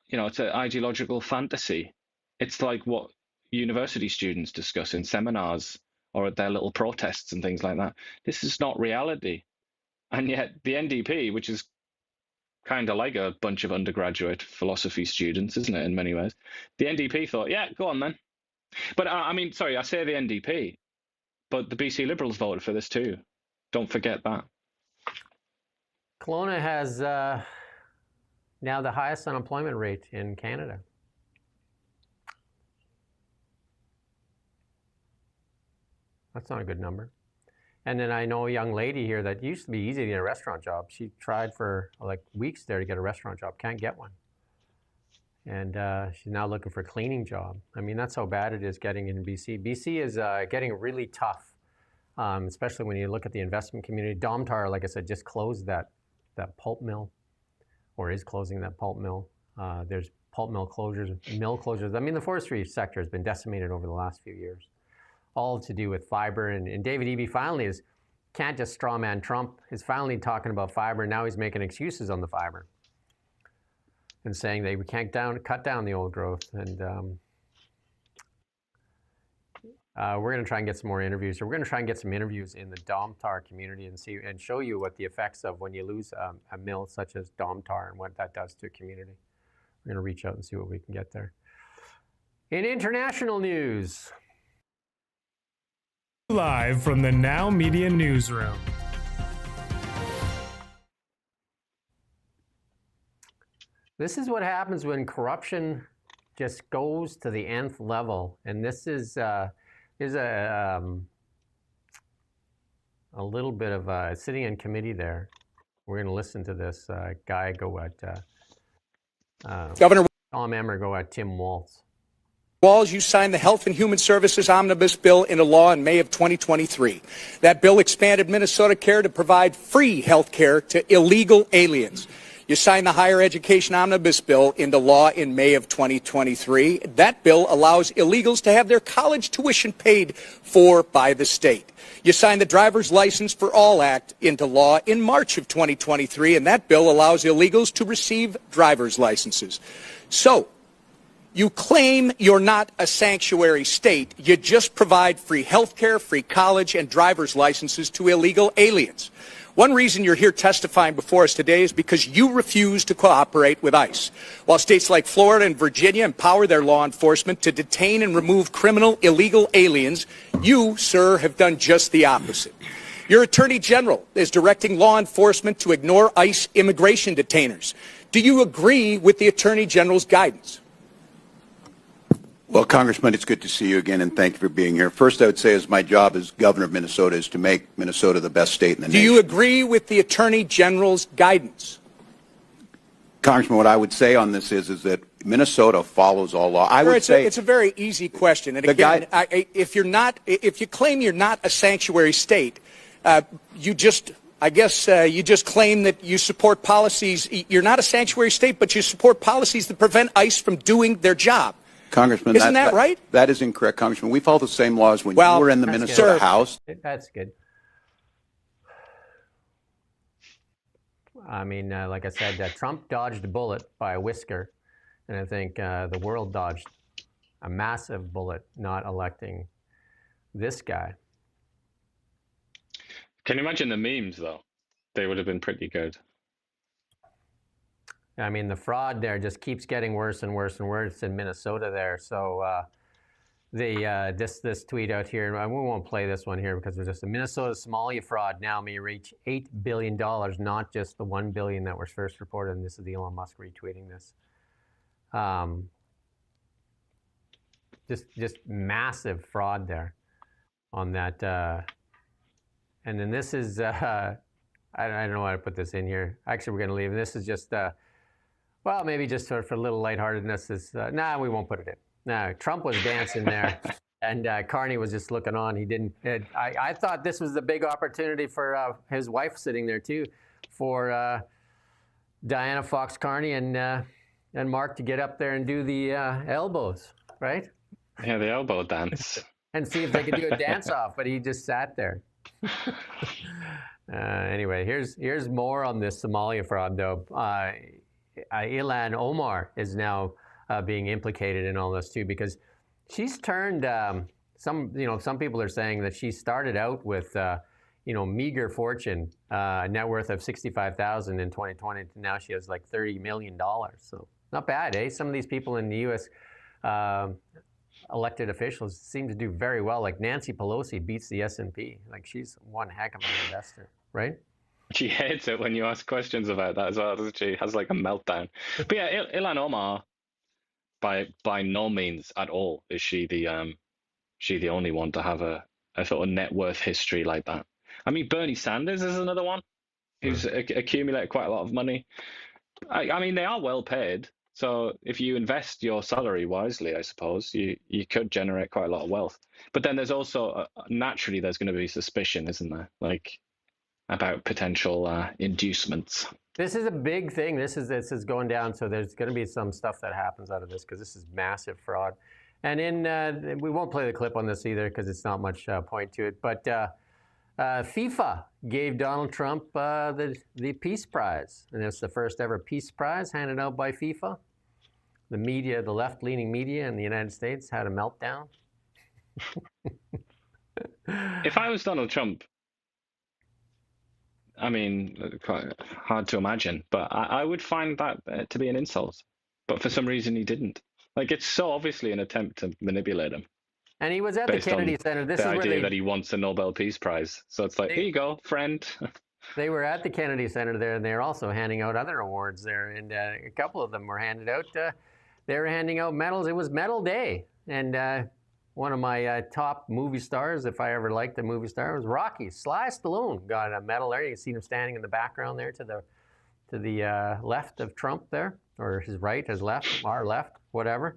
it's an ideological fantasy. It's like what university students discuss in seminars or at their little protests and things like that. This is not reality. And yet the NDP, which is kind of like a bunch of undergraduate philosophy students, isn't it, in many ways? The NDP thought, yeah, go on then. But I say the NDP, but the BC Liberals voted for this too. Don't forget that. Kelowna has now the highest unemployment rate in Canada. That's not a good number. And then I know a young lady here that used to be easy to get a restaurant job. She tried for like weeks there to get a restaurant job, can't get one. And she's now looking for a cleaning job. I mean, that's how bad it is getting in BC. BC is getting really tough, especially when you look at the investment community. Domtar, like I said, just closed that pulp mill, or is closing that pulp mill. There's pulp mill closures, mill closures. I mean, the forestry sector has been decimated over the last few years. All to do with fiber, and David Eby finally can't just strawman Trump. Is finally talking about fiber. Now he's making excuses on the fiber and saying that we can't cut down the old growth. And we're going to try and get some more interviews. Or we're going to try and get some interviews in the Domtar community and show you what the effects of when you lose a mill such as Domtar and what that does to a community. We're going to reach out and see what we can get there. In international news. Live from the Now Media Newsroom. This is what happens when corruption just goes to the nth level. And this is a little bit of sitting in committee there. We're going to listen to this guy go at Governor Tom Emmer go at Tim Walz. Walz, you signed the Health and Human Services Omnibus Bill into law in May of 2023. That bill expanded Minnesota Care to provide free health care to illegal aliens. You signed the Higher Education Omnibus Bill into law in May of 2023. That bill allows illegals to have their college tuition paid for by the state. You signed the Driver's License for All Act into law in March of 2023, and that bill allows illegals to receive driver's licenses. So, you claim you're not a sanctuary state. You just provide free health care, free college, and driver's licenses to illegal aliens. One reason you're here testifying before us today is because you refuse to cooperate with ICE. While states like Florida and Virginia empower their law enforcement to detain and remove criminal illegal aliens, you, sir, have done just the opposite. Your Attorney General is directing law enforcement to ignore ICE immigration detainers. Do you agree with the Attorney General's guidance? Well, Congressman, it's good to see you again, and thank you for being here. First, I would say as my job as governor of Minnesota is to make Minnesota the best state in the nation. Do you agree with the Attorney General's guidance? Congressman, what I would say on this is that Minnesota follows all law. I would say it's a very easy question. And again, if you claim you're not a sanctuary state, you just claim that you support policies. You're not a sanctuary state, but you support policies that prevent ICE from doing their job. Congressman, isn't that right? That is incorrect, Congressman. We follow the same laws when you were in the Minnesota House. That's good. I mean, like I said, Trump dodged a bullet by a whisker, and I think the world dodged a massive bullet not electing this guy. Can you imagine the memes, though? They would have been pretty good. I mean, the fraud there just keeps getting worse and worse and worse in Minnesota there. So this tweet out here, we won't play this one here because there's just a Minnesota Somalia fraud now may reach $8 billion, not just the $1 billion that was first reported. And this is Elon Musk retweeting this. Just massive fraud there on that. And then this is, I don't know how to put this in here. Actually, we're going to leave. This is just... well, maybe just for a little lightheartedness is, we won't put it in. No, Trump was dancing there, and Carney was just looking on. He didn't. I thought this was the big opportunity for his wife sitting there too, for Diana Fox Carney and Mark to get up there and do the elbows, right? Yeah, the elbow dance. And see if they could do a dance off, but he just sat there. Anyway, here's more on this Somalia fraud though. Ilan Omar is now being implicated in all this too, because she's turned some people are saying that she started out with meager fortune, net worth of $65,000 in 2020. Now she has like $30 million. So not bad, eh? Some of these people in the U.S. Elected officials seem to do very well. Like Nancy Pelosi beats the S&P. Like she's one heck of an investor, right? She hates it when you ask questions about that as well. She has like a meltdown. But yeah, Ilan Omar, by no means at all is she the only one to have a sort of net worth history like that. I mean, Bernie Sanders is another one who's accumulated quite a lot of money. I mean, they are well paid. So if you invest your salary wisely, I suppose you could generate quite a lot of wealth. But then there's also naturally there's going to be suspicion, isn't there? Like about potential inducements. This is a big thing. This is going down. So there's going to be some stuff that happens out of this because this is massive fraud. And we won't play the clip on this either because it's not much point to it. But FIFA gave Donald Trump the Peace Prize. And it's the first ever Peace Prize handed out by FIFA. The media, the left-leaning media in the United States had a meltdown. If I was Donald Trump, I mean, quite hard to imagine, but I would find that to be an insult. But for some reason, he didn't. Like, it's so obviously an attempt to manipulate him. And he was at the Based Kennedy on Center. This the is where idea they that he wants a Nobel Peace Prize. So it's like, here you go, friend. They were at the Kennedy Center there, and they were also handing out other awards there. And a couple of them were handed out. They were handing out medals. It was Medal Day. And one of my top movie stars, if I ever liked a movie star, was Rocky. Sly Stallone got a medal there. You can see him standing in the background there to the left of Trump there, or his right, his left, our left, whatever.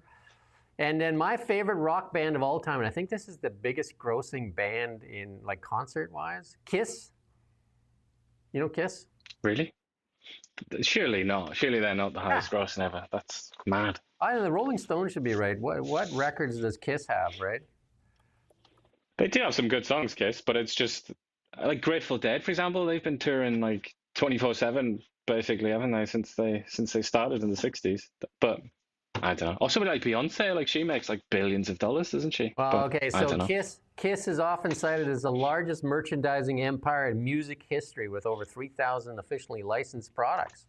And then my favorite rock band of all time, and I think this is the biggest grossing band in like concert-wise, Kiss. You know Kiss? Really? Surely not. Surely they're not the highest grossing ever. That's mad. The Rolling Stones should be right. What records does Kiss have, right? They do have some good songs, Kiss, but it's just like Grateful Dead, for example. They've been touring like 24/7, basically, haven't they, since they started in the 60s? But I don't know. Or somebody like Beyonce, like she makes like billions of dollars, doesn't she? Well, But okay, I don't so know. Kiss is often cited as the largest merchandising empire in music history with over 3,000 officially licensed products.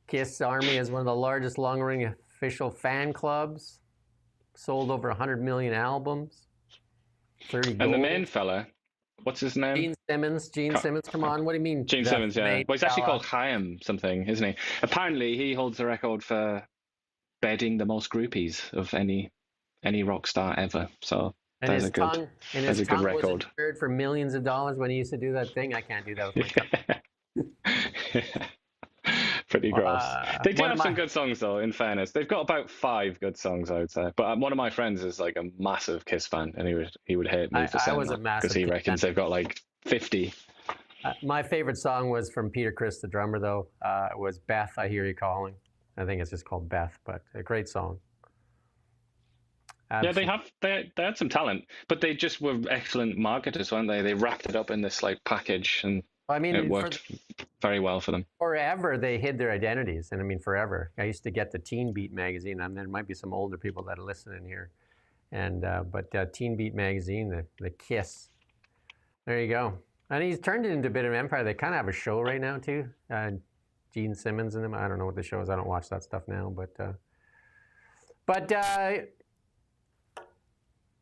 Kiss Army is one of the largest long-running official fan clubs, sold over 100 million albums, 30 And the gold. main fella, what's his name? Gene Simmons, come on, what do you mean? Gene the Simmons, yeah. main Well, he's actually fella? called Chaim something, isn't he? Apparently, he holds the record for bedding the most groupies of any rock star ever. So And that's his a good, tongue, and that's his a good tongue was record. insured for millions of dollars when he used to do that thing. I can't do that with my tongue. Pretty gross. They do one have of some my- good songs, though, in fairness. They've got about 5 good songs, I would say. But one of my friends is like a massive Kiss fan, and he would hate me for I saying was a that massive because he Kiss reckons fan. they've got like 50. My favorite song was from Peter Criss, the drummer, though. It was Beth, I Hear You Calling. I think it's just called Beth, but a great song. Yeah, they had some talent, but they just were excellent marketers, weren't they? They wrapped it up in this like package, and I mean, it worked very well for them. Forever they hid their identities, and I mean forever. I used to get the Teen Beat magazine, and there might be some older people that are listening here, and but Teen Beat magazine, the Kiss. There you go. And he's turned it into a bit of an empire. They kind of have a show right now too. Gene Simmons and them. I don't know what the show is. I don't watch that stuff now, but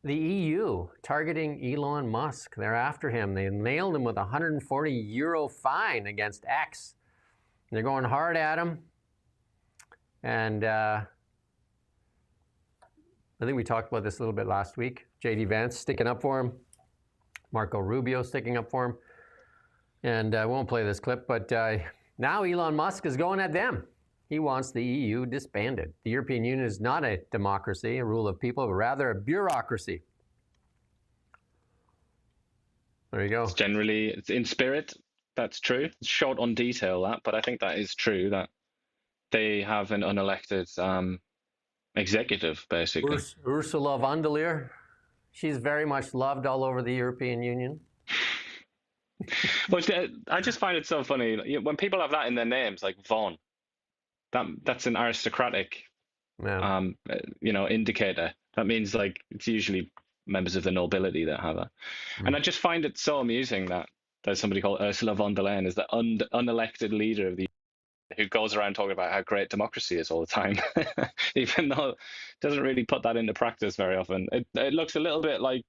the EU targeting Elon Musk. They're after him. They nailed him with a €140 fine against X. They're going hard at him. And I think we talked about this a little bit last week. J.D. Vance sticking up for him. Marco Rubio sticking up for him. And I won't play this clip, but now Elon Musk is going at them. He wants the EU disbanded. The European Union is not a democracy, a rule of people, but rather a bureaucracy. There you go. It's generally, it's in spirit, that's true. It's short on detail, that, but I think that is true, that they have an unelected executive, basically. Ursula von der Leyen, she's very much loved all over the European Union. Well, I just find it so funny when people have that in their names, like Von. That's an aristocratic, indicator. That means like it's usually members of the nobility that have that. And I just find it so amusing that there's somebody called Ursula von der Leyen is the unelected leader of the who goes around talking about how great democracy is all the time, even though it doesn't really put that into practice very often. It looks a little bit like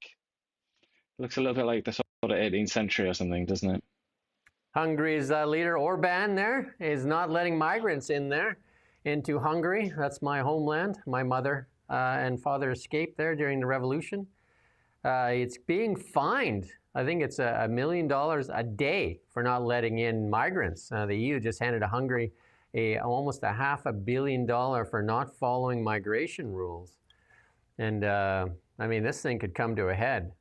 the sort of 18th century or something, doesn't it? Hungary's leader Orbán there is not letting migrants in there into Hungary. That's my homeland. My mother and father escaped there during the revolution. It's being fined. I think it's $1 million a day for not letting in migrants. The EU just handed Hungary almost $500 million for not following migration rules. And I mean, this thing could come to a head.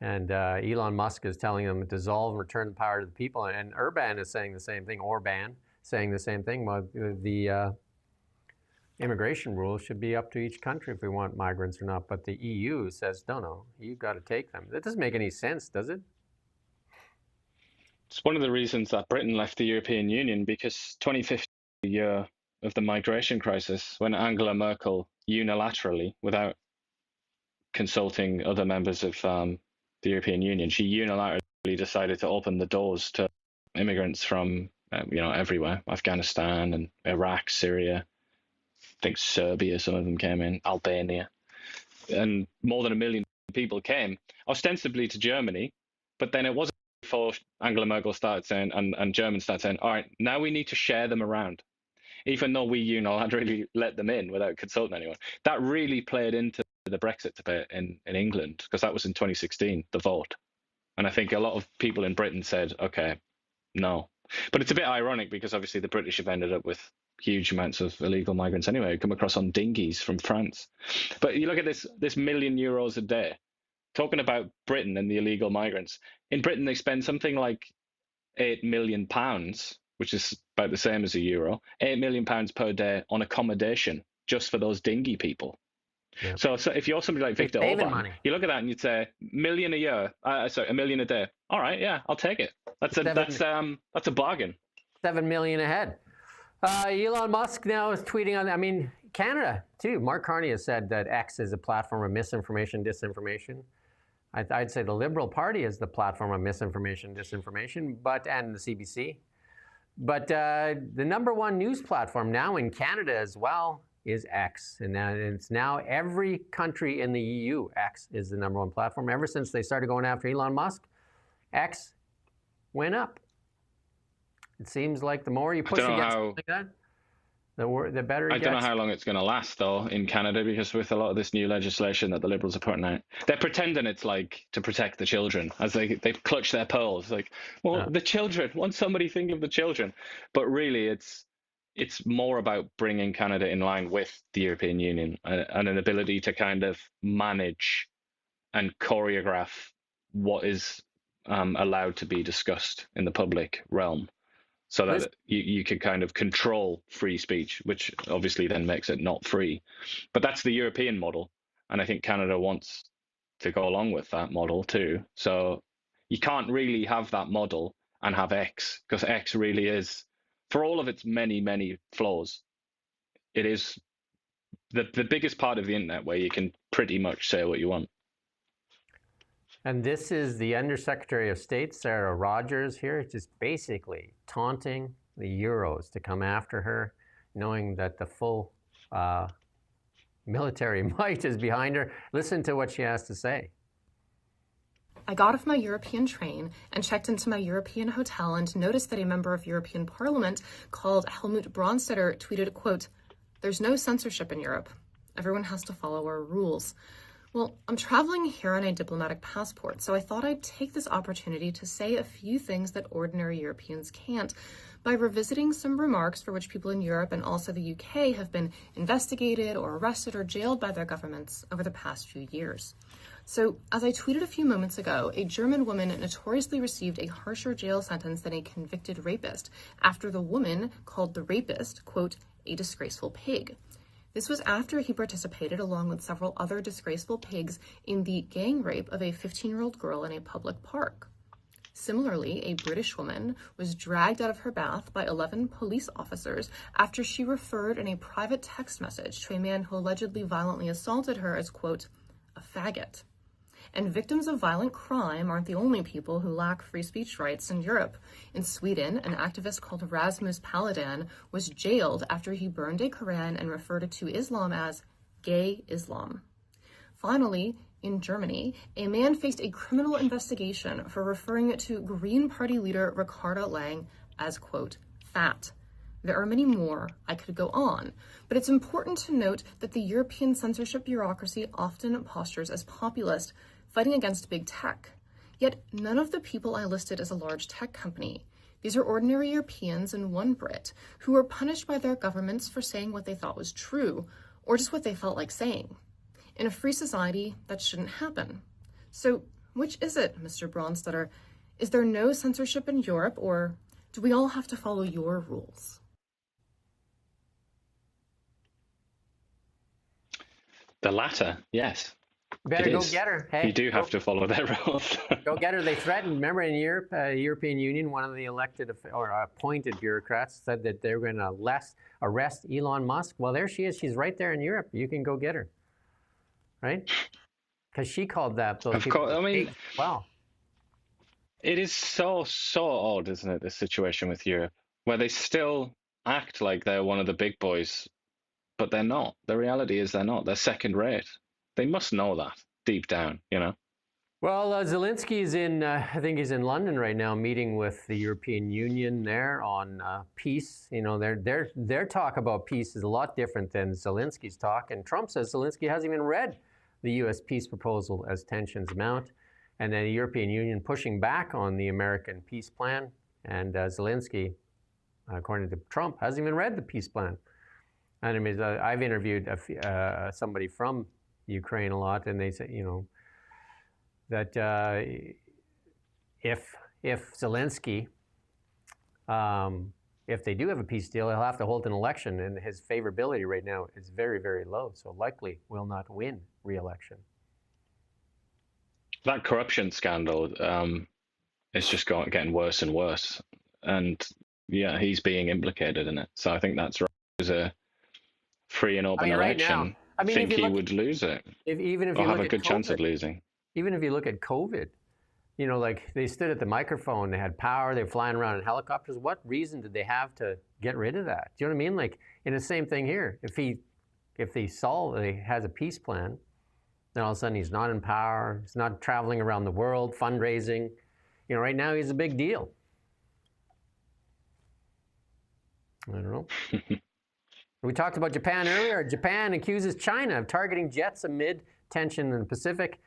And Elon Musk is telling them to dissolve and return the power to the people. And Orbán is saying the same thing. Orbán saying the same thing. Well, the immigration rules should be up to each country if we want migrants or not. But the EU says, no, you've got to take them. That doesn't make any sense, does it? It's one of the reasons that Britain left the European Union, because 2015, the year of the migration crisis, when Angela Merkel unilaterally, without consulting other members of the European Union. She unilaterally decided to open the doors to immigrants from everywhere, Afghanistan and Iraq, Syria. I think Serbia, some of them came in, Albania, and more than 1 million people came, ostensibly to Germany, but then it wasn't before Angela Merkel started saying, and Germans started saying, all right, now we need to share them around, even though we unilaterally let them in without consulting anyone. That really played into the Brexit debate in England, because that was in 2016, the vote. And I think a lot of people in Britain said, okay, no. But it's a bit ironic because obviously the British have ended up with huge amounts of illegal migrants anyway, come across on dinghies from France. But you look at this €1 million a day, talking about Britain and the illegal migrants. In Britain, they spend something like £8 million, which is about the same as a euro, £8 million per day on accommodation just for those dinghy people. Yeah. So if you're somebody like Viktor Orban, you look at that and you'd say, $1 million a year, $1 million a day. All right, yeah, I'll take it. That's a bargain. 7 million a head. Elon Musk now is tweeting on, Canada too. Mark Carney has said that X is a platform of misinformation, disinformation. I'd say the Liberal Party is the platform of misinformation, disinformation, and the CBC. But the #1 news platform now in Canada as well is X. And it's now every country in the EU, X is the #1 platform. Ever since they started going after Elon Musk, X went up. It seems like the more you push against something like that, the better it gets. I don't know how long it's going to last, though, in Canada, because with a lot of this new legislation that the Liberals are putting out, they're pretending it's like to protect the children, as they clutch their pearls. Like, well, the children, won't somebody think of the children? But really, it's more about bringing Canada in line with the European Union and an ability to kind of manage and choreograph what is allowed to be discussed in the public realm, so that you can kind of control free speech, which obviously then makes it not free. But that's the European model, and I think Canada wants to go along with that model too. So you can't really have that model and have X, because X really is, for all of its many, many flaws, it is the biggest part of the internet where you can pretty much say what you want. And this is the Undersecretary of State, Sarah Rogers, here, just basically taunting the Euros to come after her, knowing that the full military might is behind her. Listen to what she has to say. I got off my European train and checked into my European hotel and noticed that a member of European Parliament called Helmut Brandstätter tweeted, quote, "There's no censorship in Europe. Everyone has to follow our rules." Well, I'm traveling here on a diplomatic passport, so I thought I'd take this opportunity to say a few things that ordinary Europeans can't by revisiting some remarks for which people in Europe and also the UK have been investigated or arrested or jailed by their governments over the past few years. So, as I tweeted a few moments ago, a German woman notoriously received a harsher jail sentence than a convicted rapist after the woman called the rapist, quote, "a disgraceful pig." This was after he participated, along with several other disgraceful pigs, in the gang rape of a 15-year-old girl in a public park. Similarly, a British woman was dragged out of her bath by 11 police officers after she referred in a private text message to a man who allegedly violently assaulted her as, quote, "a faggot." And victims of violent crime aren't the only people who lack free speech rights in Europe. In Sweden, an activist called Rasmus Paludan was jailed after he burned a Quran and referred to Islam as gay Islam. Finally, in Germany, a man faced a criminal investigation for referring to Green Party leader Ricarda Lang as, quote, "fat." There are many more. I could go on, but it's important to note that the European censorship bureaucracy often postures as populist, fighting against big tech. Yet none of the people I listed is a large tech company. These are ordinary Europeans and one Brit who were punished by their governments for saying what they thought was true, or just what they felt like saying. In a free society, that shouldn't happen. So which is it, Mr. Brandstätter? Is there no censorship in Europe, or do we all have to follow your rules? The latter, yes. Better go get her. Hey, you do have to follow their rules. Go get her. They threatened. Remember, in Europe, European Union, one of the elected or appointed bureaucrats said that they were going to arrest Elon Musk. Well, there she is. She's right there in Europe. You can go get her. Right? Because she called that. Those Of people course, I mean, pigs. Wow. it is so odd, isn't it? This situation with Europe, where they still act like they're one of the big boys, but they're not. The reality is they're not. They're second rate. They must know that deep down, you know. Well, Zelensky's in, I think he's in London right now, meeting with the European Union there on peace. You know, their talk about peace is a lot different than Zelensky's talk. And Trump says Zelensky hasn't even read the U.S. peace proposal as tensions mount. And then the European Union pushing back on the American peace plan. And Zelensky, according to Trump, hasn't even read the peace plan. And I mean, I've interviewed somebody from Ukraine a lot, and they say, you know, that if Zelensky, if they do have a peace deal, he'll have to hold an election, and his favorability right now is very, very low, so likely will not win re-election. That corruption scandal is just getting worse and worse, and yeah, he's being implicated in it. So I think that's right. It was a free and open election. I think he would lose it. Even if or you have look a good at chance COVID, of losing. Even if you look at COVID, you know, like they stood at the microphone, they had power, they were flying around in helicopters. What reason did they have to get rid of that? Do you know what I mean? Like, in the same thing here. If he has a peace plan, then all of a sudden he's not in power, he's not traveling around the world, fundraising. You know, right now he's a big deal. I don't know. We talked about Japan earlier. Japan accuses China of targeting jets amid tension in the Pacific.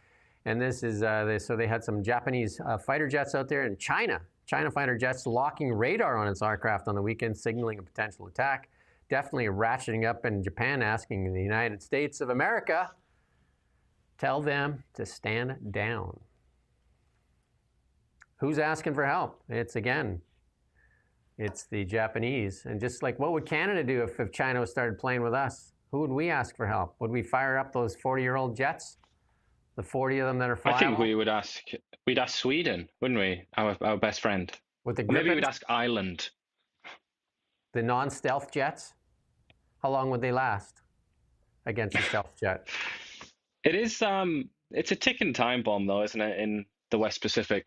And this is, so they had some Japanese fighter jets out there, and China fighter jets locking radar on its aircraft on the weekend, signaling a potential attack. Definitely ratcheting up, in Japan asking the United States of America, tell them to stand down. Who's asking for help? It's the Japanese. And just like, what would Canada do if China started playing with us? Who would we ask for help? Would we fire up those 40-year-old jets? The 40 of them that are flyable? I think we'd ask Sweden, wouldn't we? Our best friend. With the maybe we'd ask Ireland. The non-stealth jets? How long would they last against a stealth jet? It is, it's a ticking time bomb though, isn't it, in the West Pacific?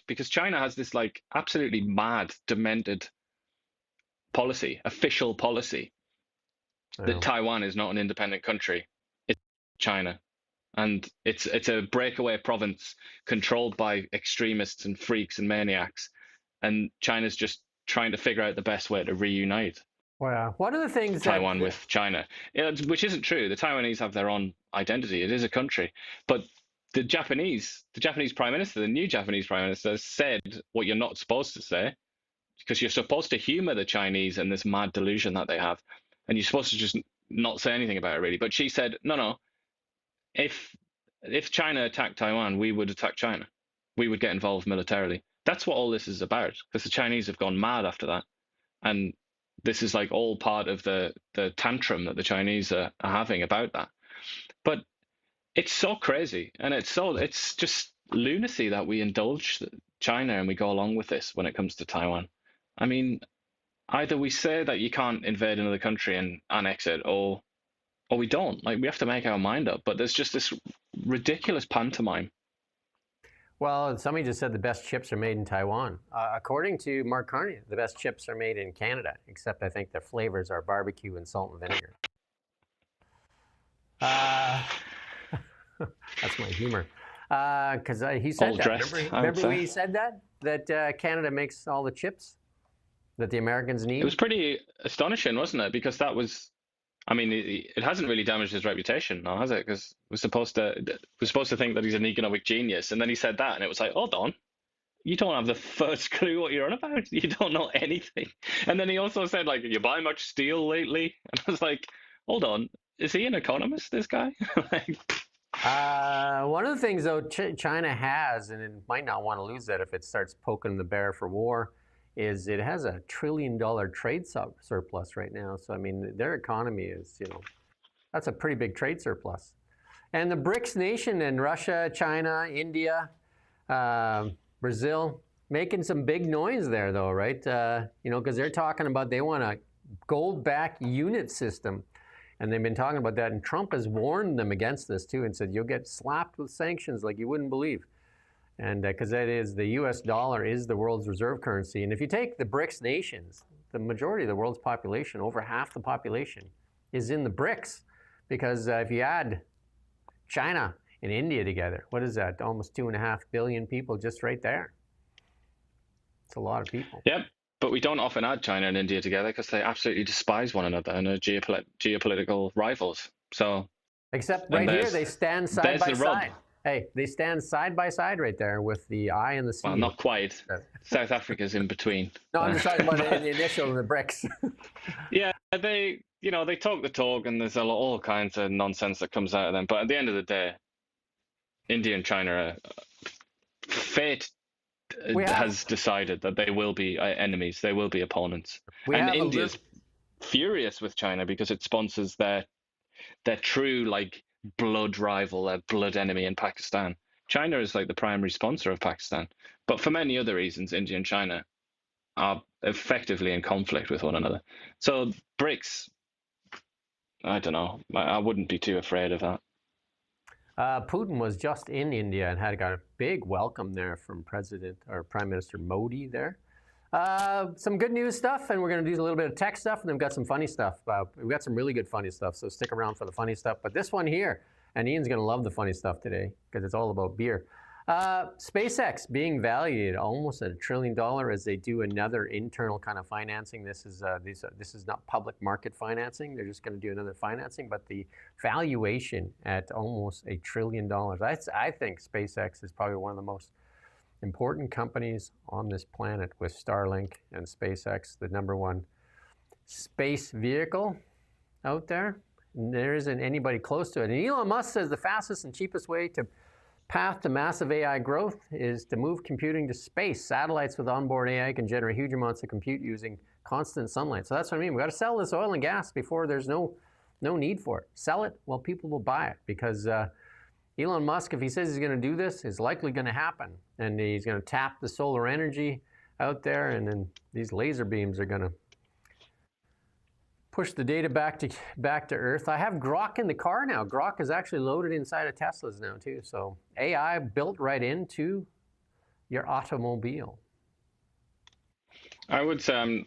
Because China has this like absolutely mad, demented policy, official policy, that Taiwan is not an independent country. It's China. And it's a breakaway province controlled by extremists and freaks and maniacs. And China's just trying to figure out the best way to reunite. Well, one of the things Taiwan with China, which isn't true. The Taiwanese have their own identity. It is a country. But the Japanese prime minister, the new Japanese prime minister, said what you're not supposed to say, because you're supposed to humor the Chinese and this mad delusion that they have. And you're supposed to just not say anything about it, really. But she said, no. If China attacked Taiwan, we would attack China. We would get involved militarily. That's what all this is about, because the Chinese have gone mad after that. And this is like all part of the tantrum that the Chinese are having about that. But it's so crazy, and it's just lunacy that we indulge China and we go along with this when it comes to Taiwan. I mean, either we say that you can't invade another country and annex it, or we don't. Like, we have to make our mind up. But there's just this ridiculous pantomime. Well, somebody just said the best chips are made in Taiwan. According to Mark Carney, the best chips are made in Canada, except I think their flavors are barbecue and salt and vinegar. That's my humor. Because he said that. Remember when he said that Canada makes all the chips that the Americans need? It was pretty astonishing, wasn't it? Because that was... I mean, it hasn't really damaged his reputation, now, has it? Because we're supposed to think that he's an economic genius, and then he said that, and it was like, hold on, you don't have the first clue what you're on about. You don't know anything. And then he also said, like, you buy much steel lately? And I was like, hold on, is he an economist, this guy? One of the things, though, China has, and it might not want to lose that if it starts poking the bear for war, is it has $1 trillion trade surplus right now. So, I mean, their economy is, that's a pretty big trade surplus. And the BRICS nation, and Russia, China, India, Brazil, making some big noise there, though, right? Because they're talking about they want a gold-backed unit system. And they've been talking about that. And Trump has warned them against this too and said, you'll get slapped with sanctions like you wouldn't believe. And because that is, the US dollar is the world's reserve currency. And if you take the BRICS nations, the majority of the world's population, over half the population, is in the BRICS. Because if you add China and India together, what is that? Almost 2.5 billion people just right there. It's a lot of people. Yep. But we don't often add China and India together because they absolutely despise one another and are geopolitical rivals. So, except right here, they stand side by side. Hey, they stand side by side right there with the I and the C. Well, not quite. South Africa's in between. No, I'm just talking about the initial in the BRICS. Yeah, they talk the talk, and there's all kinds of nonsense that comes out of them. But at the end of the day, India and China are fate has decided that they will be enemies. They will be opponents. And India's furious with China because it sponsors their true blood rival, their blood enemy in Pakistan. China is the primary sponsor of Pakistan. But for many other reasons, India and China are effectively in conflict with one another. So BRICS, I don't know. I wouldn't be too afraid of that. Putin was just in India and got a big welcome there from Prime Minister Modi there. Some good news stuff, and we're going to do a little bit of tech stuff, and then we've got some funny stuff. We've got some really good funny stuff, so stick around for the funny stuff. But this one here, and Ian's going to love the funny stuff today because it's all about beer. SpaceX being valued almost at $1 trillion as they do another internal kind of financing. This is not public market financing. They're just going to do another financing, but the valuation at almost $1 trillion. I think SpaceX is probably one of the most important companies on this planet, with Starlink and SpaceX, the #1 space vehicle out there. And there isn't anybody close to it. And Elon Musk says the fastest and cheapest way to path to massive AI growth is to move computing to space. Satellites with onboard AI can generate huge amounts of compute using constant sunlight. So that's what I mean. We've got to sell this oil and gas before there's no need for it. Sell it while people will buy it, because Elon Musk, if he says he's going to do this, is likely going to happen. And he's going to tap the solar energy out there, and then these laser beams are going to push the data back to Earth. I have Grok in the car now. Grok is actually loaded inside of Teslas now too. So AI built right into your automobile. I would say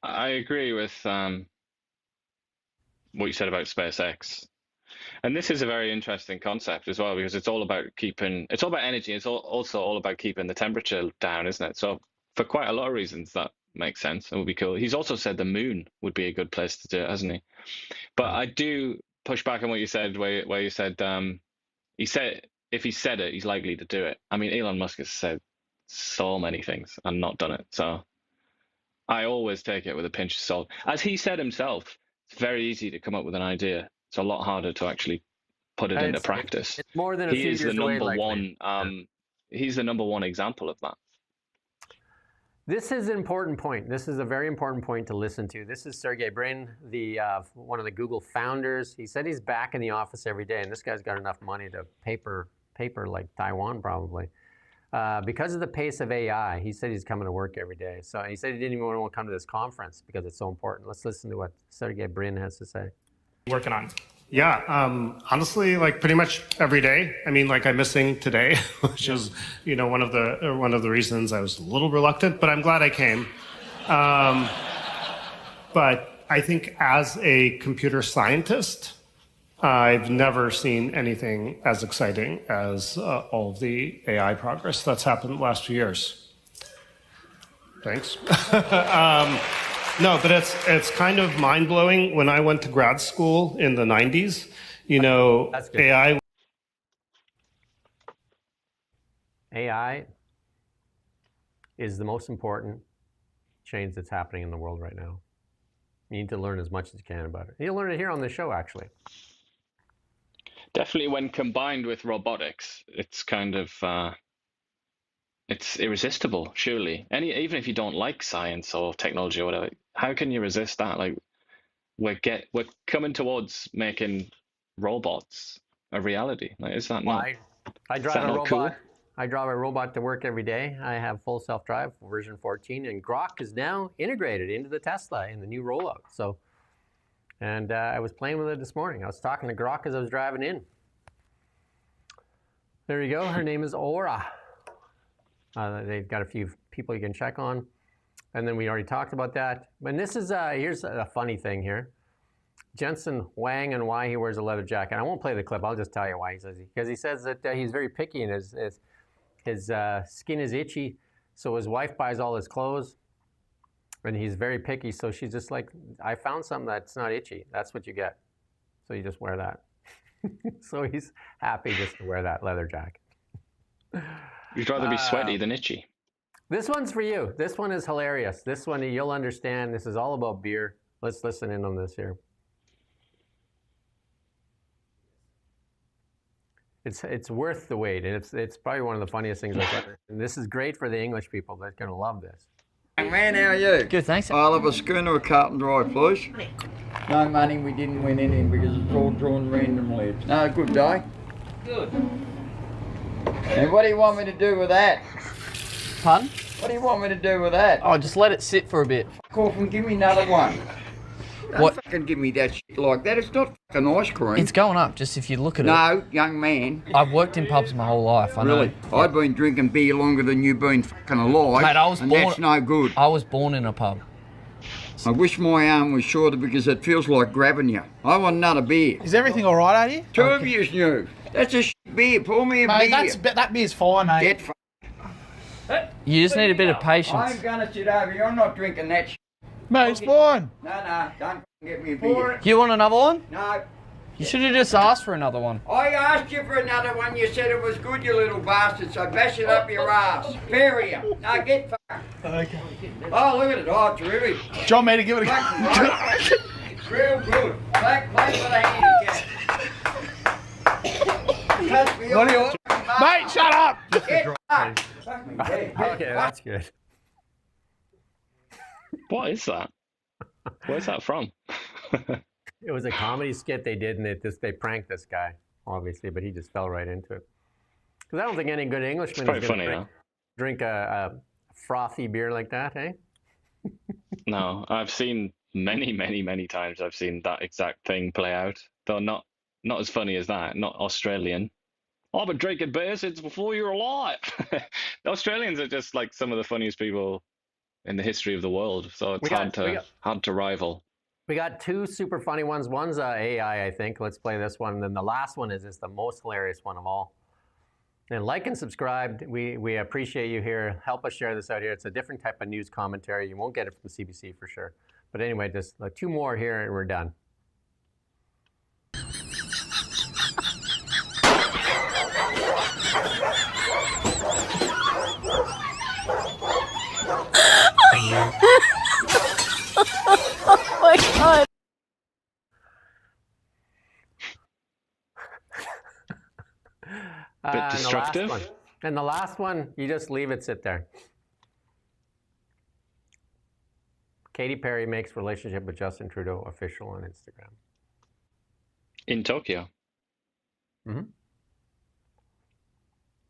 I agree with what you said about SpaceX. And this is a very interesting concept as well, because it's all about energy. It's also all about keeping the temperature down, isn't it? So for quite a lot of reasons, that makes sense. It would be cool. He's also said the moon would be a good place to do it, hasn't he? But I do push back on what you said, where you said if he said it, he's likely to do it. I mean, Elon Musk has said so many things and not done it. So I always take it with a pinch of salt. As he said himself, it's very easy to come up with an idea. It's a lot harder to actually put it into practice. It's more than a few years away. He's the #1 example of that. This is an important point. This is a very important point to listen to. This is Sergey Brin, one of the Google founders. He said he's back in the office every day, and this guy's got enough money to paper like Taiwan probably. Because of the pace of AI, he said he's coming to work every day. So he said he didn't even want to come to this conference because it's so important. Let's listen to what Sergey Brin has to say. Working on? Yeah, honestly, pretty much every day. I mean, I'm missing today, which is, one of the reasons I was a little reluctant, but I'm glad I came. But I think as a computer scientist, I've never seen anything as exciting as all of the AI progress that's happened the last few years. Thanks. No, but it's kind of mind-blowing. When I went to grad school in the 90s, AI is the most important change that's happening in the world right now. You need to learn as much as you can about it. You'll learn it here on the show, actually. Definitely when combined with robotics, it's kind of... it's irresistible, surely. Even if you don't like science or technology or whatever, how can you resist that? We're coming towards making robots a reality. Is that not? I drive a robot. Cool? I drive a robot to work every day. I have full self-drive, version 14, and Grok is now integrated into the Tesla in the new rollout. So And I was playing with it this morning. I was talking to Grok as I was driving in. There you go. Her name is Aura. They've got a few people you can check on. And then we already talked about that. And this is, here's a funny thing here. Jensen Huang and why he wears a leather jacket. I won't play the clip. I'll just tell you why he says it. Because he says that he's very picky and his skin is itchy. So his wife buys all his clothes. And he's very picky. So she's just like, I found something that's not itchy. That's what you get. So you just wear that. So he's happy just to wear that leather jacket. You'd rather be sweaty than itchy. This one's for you. This one is hilarious. This one you'll understand. This is all about beer. Let's listen in on this here. It's worth the wait, and it's probably one of the funniest things I've ever. And this is great for the English people. They're going to love this. Man, how are you? Good, thanks. I'll have a schooner of carton dry, please. No money, we didn't win any because it's all drawn randomly. No, good day. Good. And what do you want me to do with that? Pardon? What do you want me to do with that? Oh, just let it sit for a bit. Fuck off and give me another one. What? Don't fucking give me that shit like that. It's not fucking ice cream. It's going up, just if you look at it. No, young man. I've worked in pubs my whole life, I know. Really? I've been drinking beer longer than you've been fucking alive. Mate, I was and born. that's no good. I was born in a pub. I wish my arm was shorter because it feels like grabbing you. I want another beer. Is everything all right, Artie? Two of yous new. That's a shit beer. Pour me a Mate, beer. that beer's fine, mate. Get You just need a bit of patience. I'm gonna sit over here. I'm not drinking that shit. Mate, it's fine. No, don't get me a beer. You want another one? No. You should have just asked for another one. I asked you for another one. You said it was good, you little bastard. So bash it up your ass. Bury you. Now get fucked. Okay. Oh, look at it. Oh, terrific. Do you want me to give it a go? Real good. Play for the handicap. What do you want? Mate, shut up! Get fucked. Okay, that's good. What is that? Where's that from? It was a comedy skit they did, and they pranked this guy, obviously, but he just fell right into it. Because I don't think any good Englishman is going to drink a frothy beer like that, eh? No, I've seen many times. I've seen that exact thing play out, though not as funny as that. Not Australian. I've been drinking beer since before you were alive. The Australians are just like some of the funniest people in the history of the world, so it's hard to rival. We got two super funny ones. One's AI, I think. Let's play this one. And then the last one is the most hilarious one of all. And like and subscribe. We appreciate you here. Help us share this out here. It's a different type of news commentary. You won't get it from CBC for sure. But anyway, just two more here and we're done. Oh my God. Bit destructive. And the last one, you just leave it sit there. Katy Perry makes relationship with Justin Trudeau official on Instagram. In Tokyo. Mm-hmm.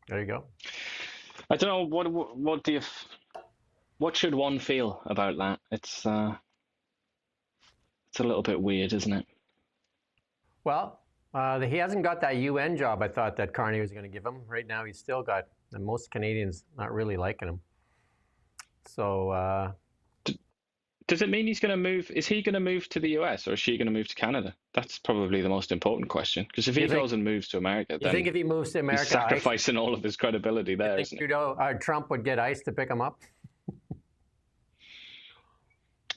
There you go. I don't know what should one feel about that? It's a little bit weird, isn't it? Well, he hasn't got that UN job I thought that Carney was going to give him. Right now, he's still got most Canadians not really liking him. So, does it mean he's going to move? Is he going to move to the US or is she going to move to Canada? That's probably the most important question. Because if he goes and moves to America, then you think if he moves to America, he's sacrificing all of his credibility there, isn't it? Trump would get ICE to pick him up?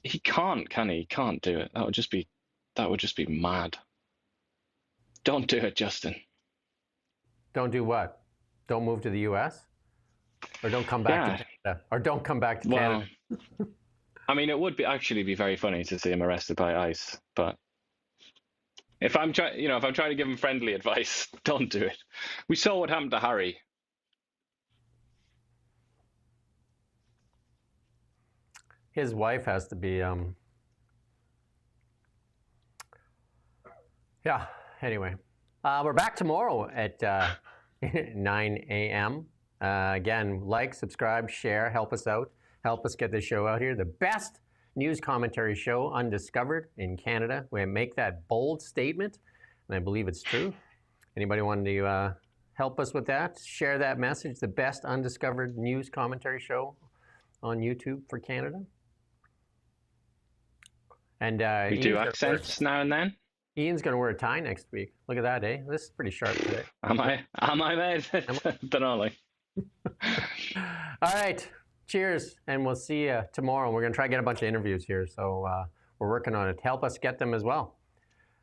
He can't, can he? He can't do it. That would just be mad. Don't do it, Justin. Don't do what? Don't move to the US? Or don't come back to Canada? Or don't come back to Canada? I mean, it would actually be very funny to see him arrested by ICE, but if I'm trying to give him friendly advice, don't do it. We saw what happened to Harry. His wife has to be, yeah, anyway. We're back tomorrow at 9 a.m. Again, like, subscribe, share, help us out. Help us get this show out here. The best news commentary show undiscovered in Canada. We make that bold statement, and I believe it's true. Anybody want to help us with that? Share that message, the best undiscovered news commentary show on YouTube for Canada. And we do accents now and then. Ian's going to wear a tie next week. Look at that, eh? This is pretty sharp today. Am I mate? Don't know, like. All right. Cheers, and we'll see you tomorrow. We're going to try to get a bunch of interviews here, so we're working on it. Help us get them as well.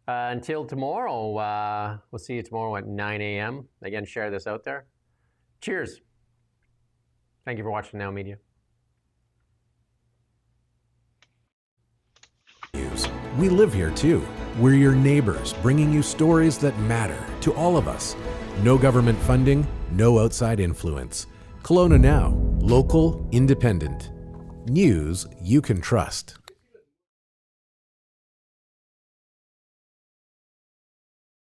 Until tomorrow, we'll see you tomorrow at 9 a.m. Again, share this out there. Cheers. Thank you for watching Now Media. We live here too. We're your neighbors, bringing you stories that matter to all of us. No government funding, no outside influence. Kelowna Now, local, independent. News you can trust.